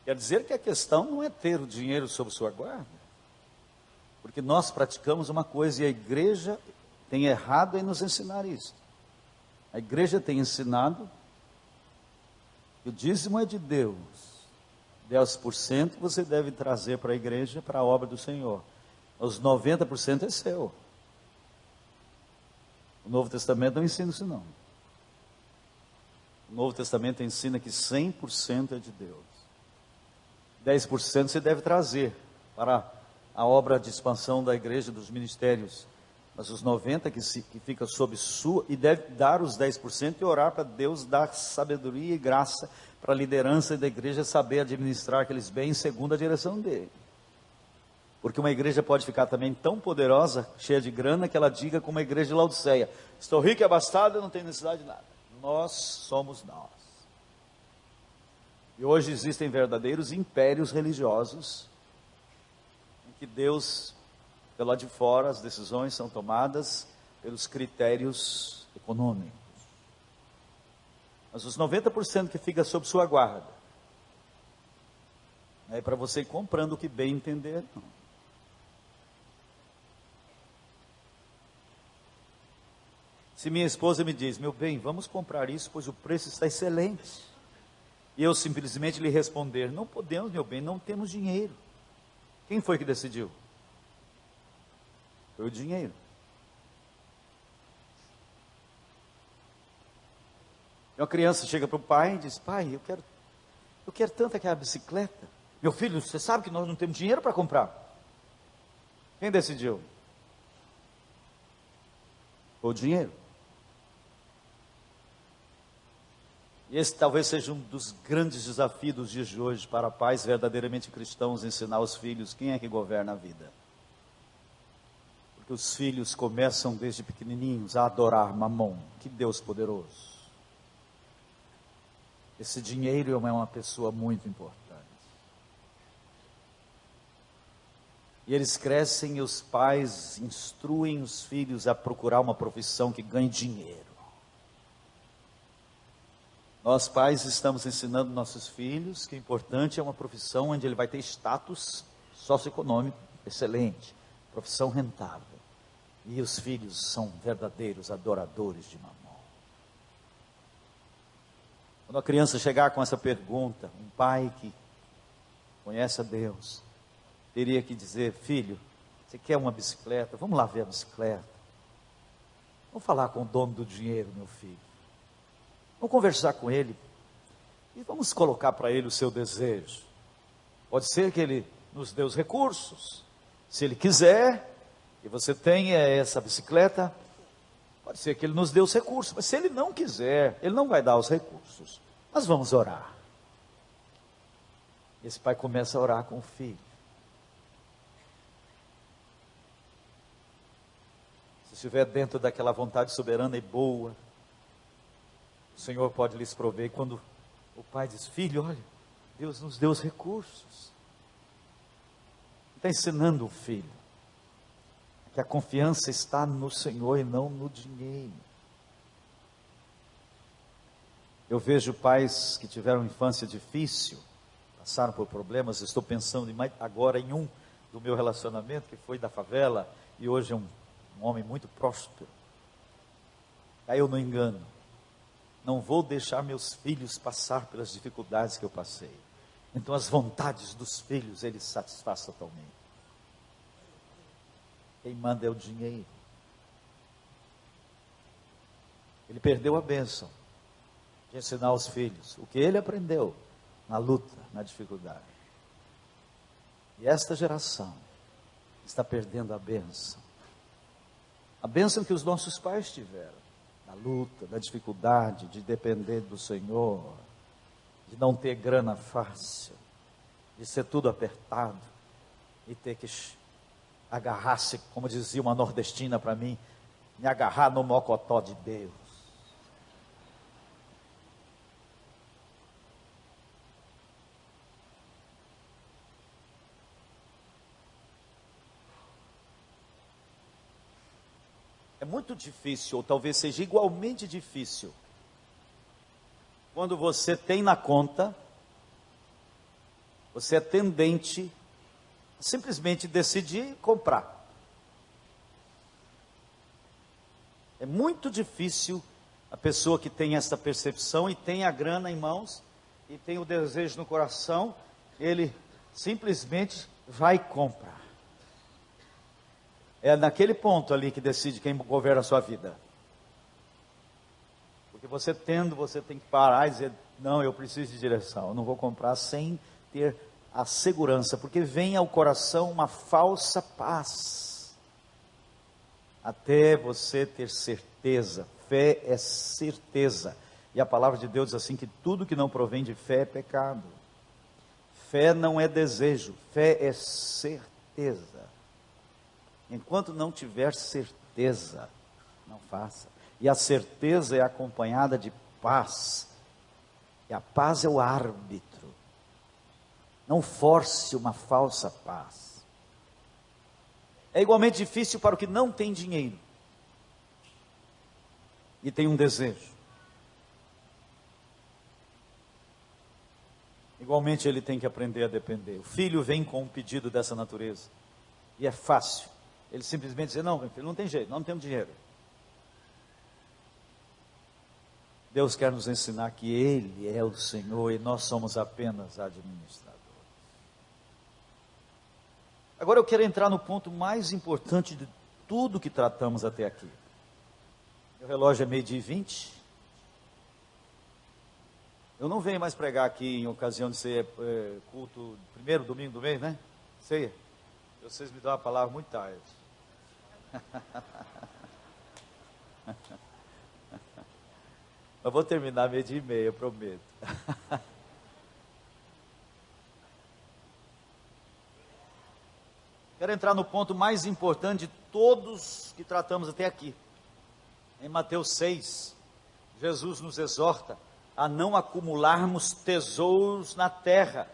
Quer dizer que a questão não é ter o dinheiro sob sua guarda, porque nós praticamos uma coisa e a igreja tem errado em nos ensinar isso. A igreja tem ensinado que o dízimo é de Deus, 10% você deve trazer para a igreja, para a obra do Senhor. Os 90% é seu. O Novo Testamento não ensina isso não. O Novo Testamento ensina que 100% é de Deus. 10% você deve trazer para a obra de expansão da igreja, dos ministérios. Mas os 90% que fica sob sua, e deve dar os 10% e orar para Deus dar sabedoria e graça para a liderança da igreja saber administrar aqueles bens segundo a direção dele. Porque uma igreja pode ficar também tão poderosa, cheia de grana, que ela diga como a igreja de Laodiceia: estou rico e abastado, eu não tenho necessidade de nada. Nós somos nós. E hoje existem verdadeiros impérios religiosos, em que Deus, pelo lado de fora, as decisões são tomadas pelos critérios econômicos. Mas os 90% que fica sob sua guarda, é para você ir comprando o que bem entender, não. Se minha esposa me diz: meu bem, vamos comprar isso, pois o preço está excelente, e eu simplesmente lhe responder: não podemos, meu bem, não temos dinheiro. Quem foi que decidiu? Foi o dinheiro. Uma criança chega para o pai e diz: pai, eu quero tanto aquela bicicleta. Meu filho, você sabe que nós não temos dinheiro para comprar. Quem decidiu? Foi o dinheiro. E esse talvez seja um dos grandes desafios dos dias de hoje para pais verdadeiramente cristãos, ensinar aos filhos quem é que governa a vida. Porque os filhos começam desde pequenininhos a adorar Mamon. Que Deus poderoso. Esse dinheiro é uma pessoa muito importante. E eles crescem e os pais instruem os filhos a procurar uma profissão que ganhe dinheiro. Nós pais estamos ensinando nossos filhos que o importante é uma profissão onde ele vai ter status socioeconômico excelente, profissão rentável. E os filhos são verdadeiros adoradores de Mamon. Quando a criança chegar com essa pergunta, um pai que conhece a Deus teria que dizer: filho, você quer uma bicicleta? Vamos lá ver a bicicleta. Vamos falar com o dono do dinheiro, meu filho. Vamos conversar com ele e vamos colocar para ele o seu desejo. Pode ser que ele nos dê os recursos. Se ele quiser que você tenha essa bicicleta, pode ser que ele nos dê os recursos. Mas se ele não quiser, ele não vai dar os recursos. Nós vamos orar. Esse pai começa a orar com o filho. Se estiver dentro daquela vontade soberana e boa, o Senhor pode lhes prover. Quando o pai diz: filho, olha, Deus nos deu os recursos. Está ensinando o filho que a confiança está no Senhor e não no dinheiro. Eu vejo pais que tiveram infância difícil, passaram por problemas. Estou pensando agora em um do meu relacionamento, que foi da favela, e hoje é um homem muito próspero. Caiu no engano. Não vou deixar meus filhos passar pelas dificuldades que eu passei. Então as vontades dos filhos ele satisfaz totalmente. Quem manda é o dinheiro. Ele perdeu a bênção de ensinar aos filhos o que ele aprendeu na luta, na dificuldade. E esta geração está perdendo a bênção. A bênção que os nossos pais tiveram. Da luta, da dificuldade, de depender do Senhor, de não ter grana fácil, de ser tudo apertado, e ter que agarrar-se, como dizia uma nordestina para mim, me agarrar no mocotó de Deus. É muito difícil, ou talvez seja igualmente difícil, quando você tem na conta, você é tendente a simplesmente decidir comprar. É muito difícil a pessoa que tem essa percepção e tem a grana em mãos, e tem o desejo no coração, ele simplesmente vai comprar. É naquele ponto ali que decide quem governa a sua vida. Porque você tem que parar e dizer, não, eu preciso de direção, eu não vou comprar sem ter a segurança, porque vem ao coração uma falsa paz, até você ter certeza. Fé é certeza, e a palavra de Deus diz assim, que tudo que não provém de fé é pecado. Fé não é desejo, fé é certeza. Enquanto não tiver certeza, não faça. E a certeza é acompanhada de paz, e a paz é o árbitro. Não force uma falsa paz. É igualmente difícil para o que não tem dinheiro e tem um desejo. Igualmente ele tem que aprender a depender. O filho vem com um pedido dessa natureza, e é fácil. Ele simplesmente diz, não, meu filho, não tem jeito, não temos dinheiro. Deus quer nos ensinar que Ele é o Senhor e nós somos apenas administradores. Agora eu quero entrar no ponto mais importante de tudo que tratamos até aqui. Meu relógio é 12h20. Eu não venho mais pregar aqui em ocasião de ser culto, primeiro domingo do mês, né? Ceia. Vocês me dão a palavra muito tarde. Mas vou terminar 12h30, eu prometo. Quero entrar no ponto mais importante de todos que tratamos até aqui. Em Mateus 6, Jesus nos exorta a não acumularmos tesouros na terra,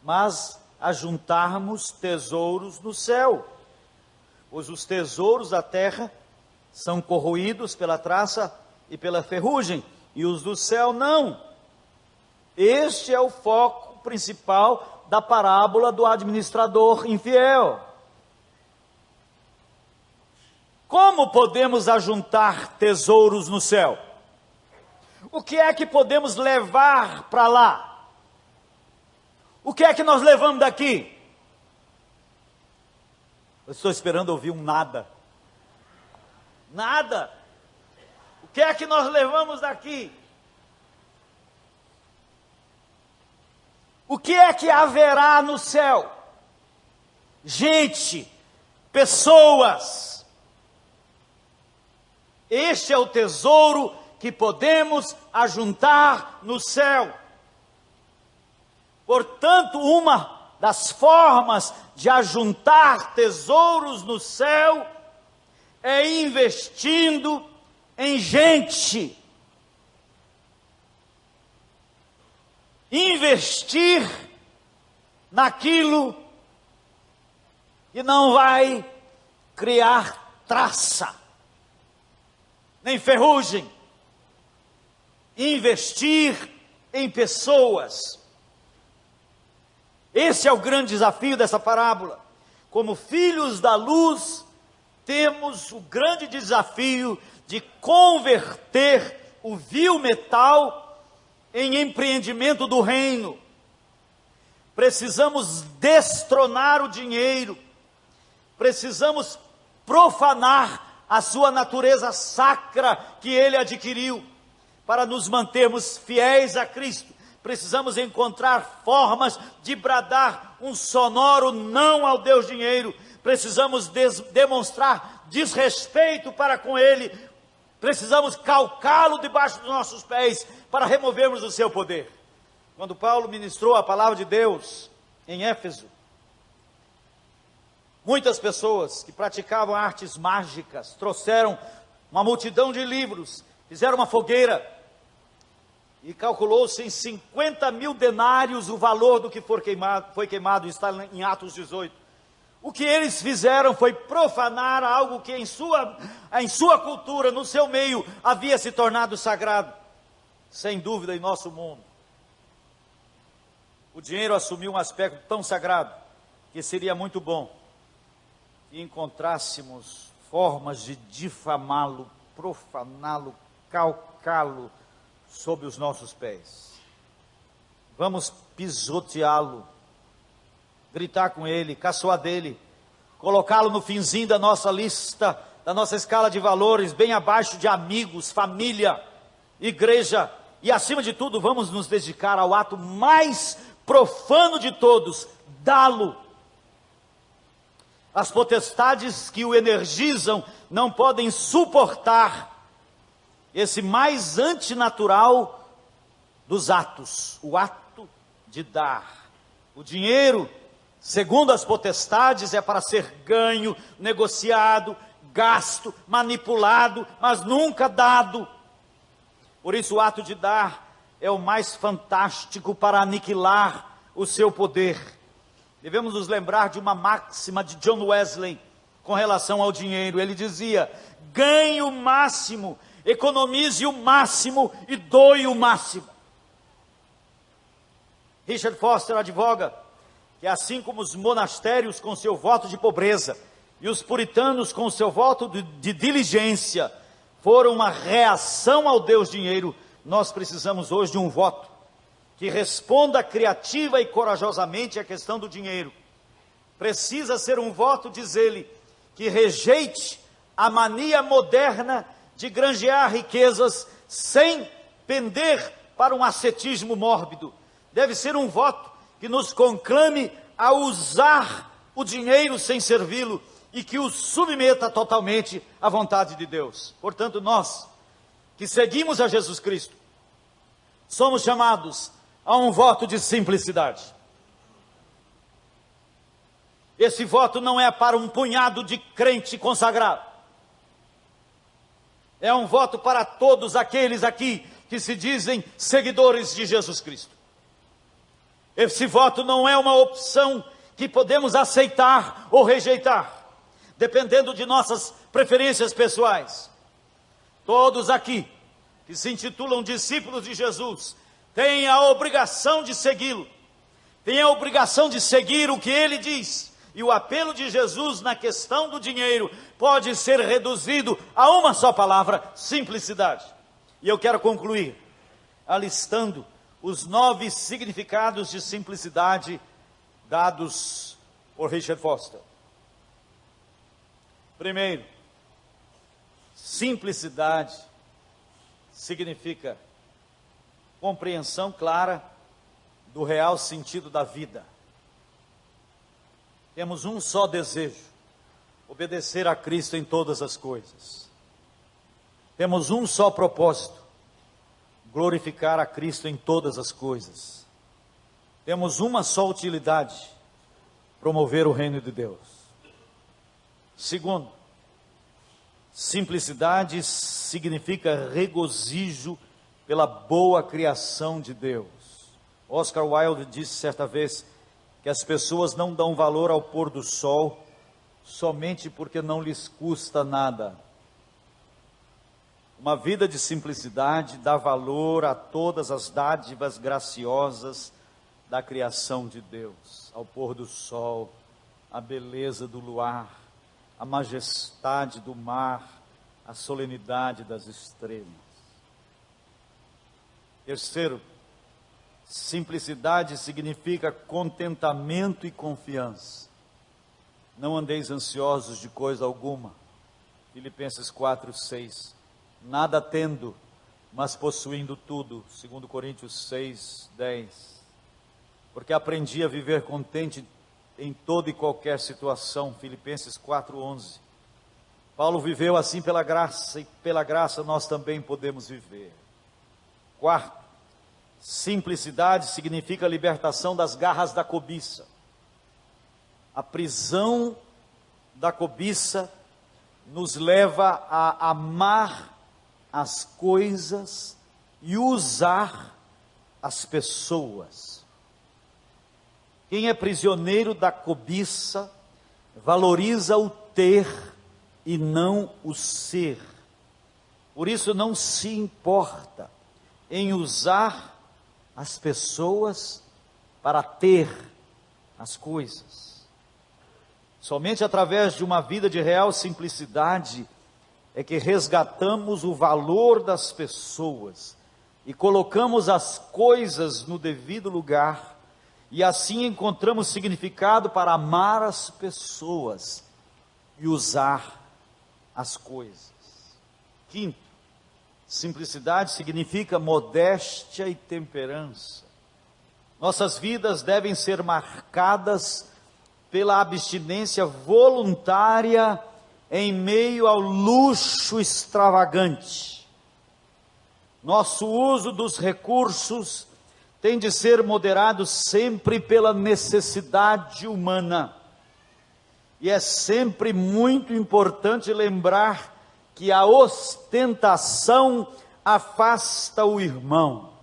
mas a juntarmos tesouros no céu. Pois os tesouros da terra são corroídos pela traça e pela ferrugem, e os do céu não. Este é o foco principal da parábola do administrador infiel. Como podemos ajuntar tesouros no céu? O que é que podemos levar para lá? O que é que nós levamos daqui? Eu estou esperando ouvir um nada. Nada. O que é que nós levamos daqui? O que é que haverá no céu? Gente, pessoas. Este é o tesouro que podemos ajuntar no céu. Portanto, uma das formas de ajuntar tesouros no céu é investindo em gente. Investir naquilo que não vai criar traça, nem ferrugem. Investir em pessoas. Esse é o grande desafio dessa parábola. Como filhos da luz, temos o grande desafio de converter o vil metal em empreendimento do reino. Precisamos destronar o dinheiro, precisamos profanar a sua natureza sacra que ele adquiriu. Para nos mantermos fiéis a Cristo, precisamos encontrar formas de bradar um sonoro não ao Deus dinheiro. Precisamos demonstrar desrespeito para com ele. Precisamos calcá-lo debaixo dos nossos pés para removermos o seu poder. Quando Paulo ministrou a palavra de Deus em Éfeso, muitas pessoas que praticavam artes mágicas trouxeram uma multidão de livros, fizeram uma fogueira, e calculou-se em 50 mil denários o valor do que foi queimado, está em Atos 18. O que eles fizeram foi profanar algo que em sua cultura, no seu meio, havia se tornado sagrado. Sem dúvida, em nosso mundo, o dinheiro assumiu um aspecto tão sagrado, que seria muito bom que encontrássemos formas de difamá-lo, profaná-lo, calcá-lo sob os nossos pés. Vamos pisoteá-lo, gritar com ele, caçoar dele, colocá-lo no finzinho da nossa lista, da nossa escala de valores, bem abaixo de amigos, família, igreja, e acima de tudo, vamos nos dedicar ao ato mais profano de todos, dá-lo. As potestades que o energizam não podem suportar esse mais antinatural dos atos, o ato de dar. O dinheiro, segundo as potestades, é para ser ganho, negociado, gasto, manipulado, mas nunca dado. Por isso o ato de dar é o mais fantástico para aniquilar o seu poder. Devemos nos lembrar de uma máxima de John Wesley com relação ao dinheiro. Ele dizia: ganhe o máximo, economize o máximo e doe o máximo. Richard Foster advoga que assim como os monastérios com seu voto de pobreza e os puritanos com seu voto de diligência foram uma reação ao Deus dinheiro, nós precisamos hoje de um voto que responda criativa e corajosamente à questão do dinheiro. Precisa ser um voto, diz ele, que rejeite a mania moderna de granjear riquezas sem pender para um ascetismo mórbido. Deve ser um voto que nos conclame a usar o dinheiro sem servi-lo e que o submeta totalmente à vontade de Deus. Portanto, nós que seguimos a Jesus Cristo, somos chamados a um voto de simplicidade. Esse voto não é para um punhado de crente consagrado. É um voto para todos aqueles aqui que se dizem seguidores de Jesus Cristo. Esse voto não é uma opção que podemos aceitar ou rejeitar, dependendo de nossas preferências pessoais. Todos aqui que se intitulam discípulos de Jesus têm a obrigação de segui-lo, têm a obrigação de seguir o que ele diz. E o apelo de Jesus na questão do dinheiro pode ser reduzido a uma só palavra: simplicidade. E eu quero concluir alistando os 9 significados de simplicidade dados por Richard Foster. Primeiro, simplicidade significa compreensão clara do real sentido da vida. Temos um só desejo: obedecer a Cristo em todas as coisas. Temos um só propósito: glorificar a Cristo em todas as coisas. Temos uma só utilidade: promover o reino de Deus. Segundo, simplicidade significa regozijo pela boa criação de Deus. Oscar Wilde disse certa vez que as pessoas não dão valor ao pôr do sol somente porque não lhes custa nada. Uma vida de simplicidade dá valor a todas as dádivas graciosas da criação de Deus, ao pôr do sol, a beleza do luar, a majestade do mar, a solenidade das estrelas. Terceiro, simplicidade significa contentamento e confiança. Não andeis ansiosos de coisa alguma. Filipenses 4:6. Nada tendo, mas possuindo tudo. 2 Coríntios 6:10. Porque aprendi a viver contente em toda e qualquer situação. Filipenses 4:11. Paulo viveu assim pela graça, e pela graça nós também podemos viver. Quarto, simplicidade significa libertação das garras da cobiça. A prisão da cobiça nos leva a amar as coisas e usar as pessoas. Quem é prisioneiro da cobiça valoriza o ter e não o ser. Por isso não se importa em usar as pessoas para ter as coisas. Somente através de uma vida de real simplicidade é que resgatamos o valor das pessoas e colocamos as coisas no devido lugar, e assim encontramos significado para amar as pessoas e usar as coisas. Quinto, simplicidade significa modéstia e temperança. Nossas vidas devem ser marcadas pela abstinência voluntária em meio ao luxo extravagante. Nosso uso dos recursos tem de ser moderado sempre pela necessidade humana. E é sempre muito importante lembrar que a ostentação afasta o irmão.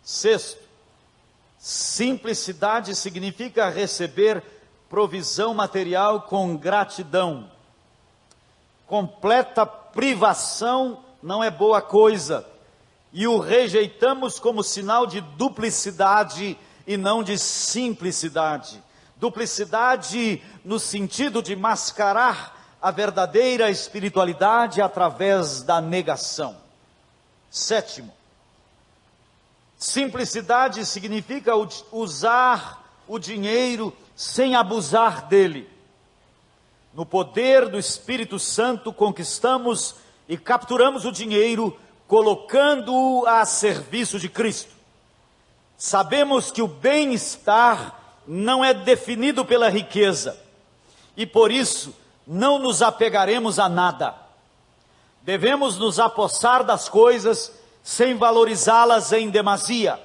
Sexto, simplicidade significa receber provisão material com gratidão. Completa privação não é boa coisa, e o rejeitamos como sinal de duplicidade e não de simplicidade. Duplicidade no sentido de mascarar a verdadeira espiritualidade através da negação. Sétimo, simplicidade significa usar o dinheiro sem abusar dele. No poder do Espírito Santo conquistamos e capturamos o dinheiro, colocando-o a serviço de Cristo. Sabemos que o bem-estar não é definido pela riqueza, e por isso não nos apegaremos a nada. Devemos nos apossar das coisas sem valorizá-las em demasia.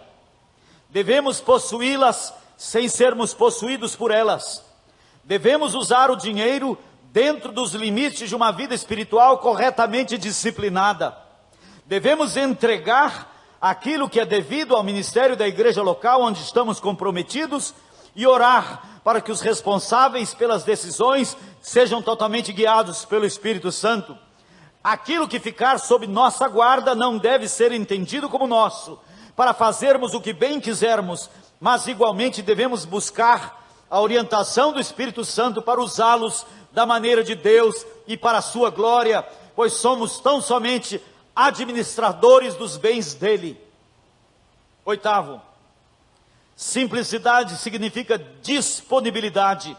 Devemos possuí-las sem sermos possuídos por elas. Devemos usar o dinheiro dentro dos limites de uma vida espiritual corretamente disciplinada. Devemos entregar aquilo que é devido ao ministério da igreja local onde estamos comprometidos e orar para que os responsáveis pelas decisões sejam totalmente guiados pelo Espírito Santo. Aquilo que ficar sob nossa guarda não deve ser entendido como nosso, para fazermos o que bem quisermos, mas igualmente devemos buscar a orientação do Espírito Santo para usá-los da maneira de Deus e para a sua glória, pois somos tão somente administradores dos bens dele. Oitavo, simplicidade significa disponibilidade.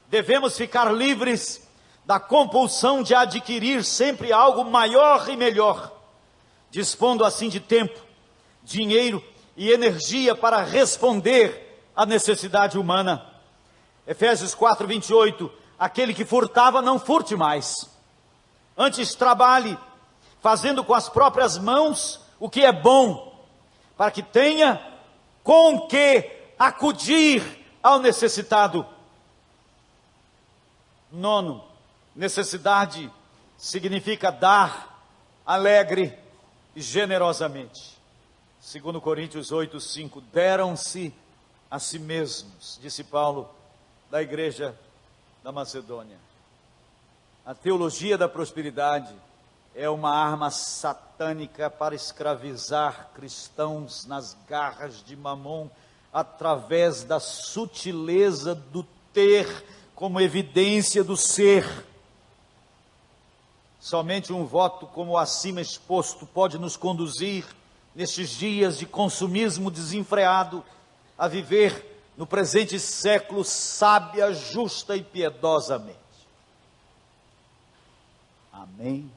Devemos ficar livres da compulsão de adquirir sempre algo maior e melhor, dispondo assim de tempo, dinheiro e energia para responder à necessidade humana. Efésios 4:28, aquele que furtava não furte mais, antes trabalhe, fazendo com as próprias mãos o que é bom, para que tenha com que acudir ao necessitado. Nono, necessidade significa dar alegre e generosamente. 2 Coríntios 8:5, deram-se a si mesmos, disse Paulo, da igreja da Macedônia. A teologia da prosperidade é uma arma satânica para escravizar cristãos nas garras de Mamon, através da sutileza do ter como evidência do ser. Somente um voto como o acima exposto pode nos conduzir, nestes dias de consumismo desenfreado, a viver no presente século sábia, justa e piedosamente. Amém?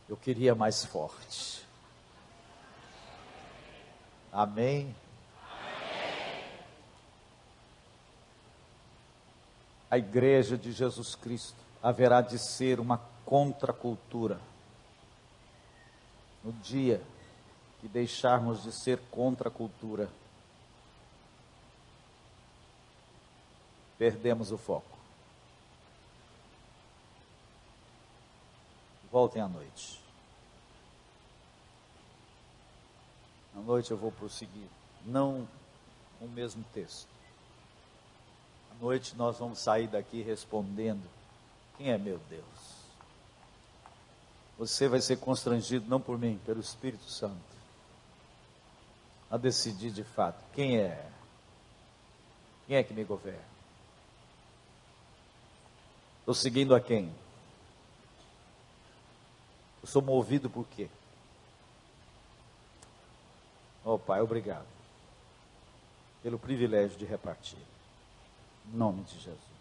Eu queria mais forte. Amém? A igreja de Jesus Cristo haverá de ser uma contracultura. No dia que deixarmos de ser contracultura, perdemos o foco. Voltem à noite. À noite eu vou prosseguir, não com o mesmo texto. À noite nós vamos sair daqui respondendo: quem é meu Deus? Você vai ser constrangido não por mim, pelo Espírito Santo, a decidir de fato quem é que me governa. Estou seguindo a quem? Eu sou movido por quê? Oh Pai, obrigado pelo privilégio de repartir. Em nome de Jesus.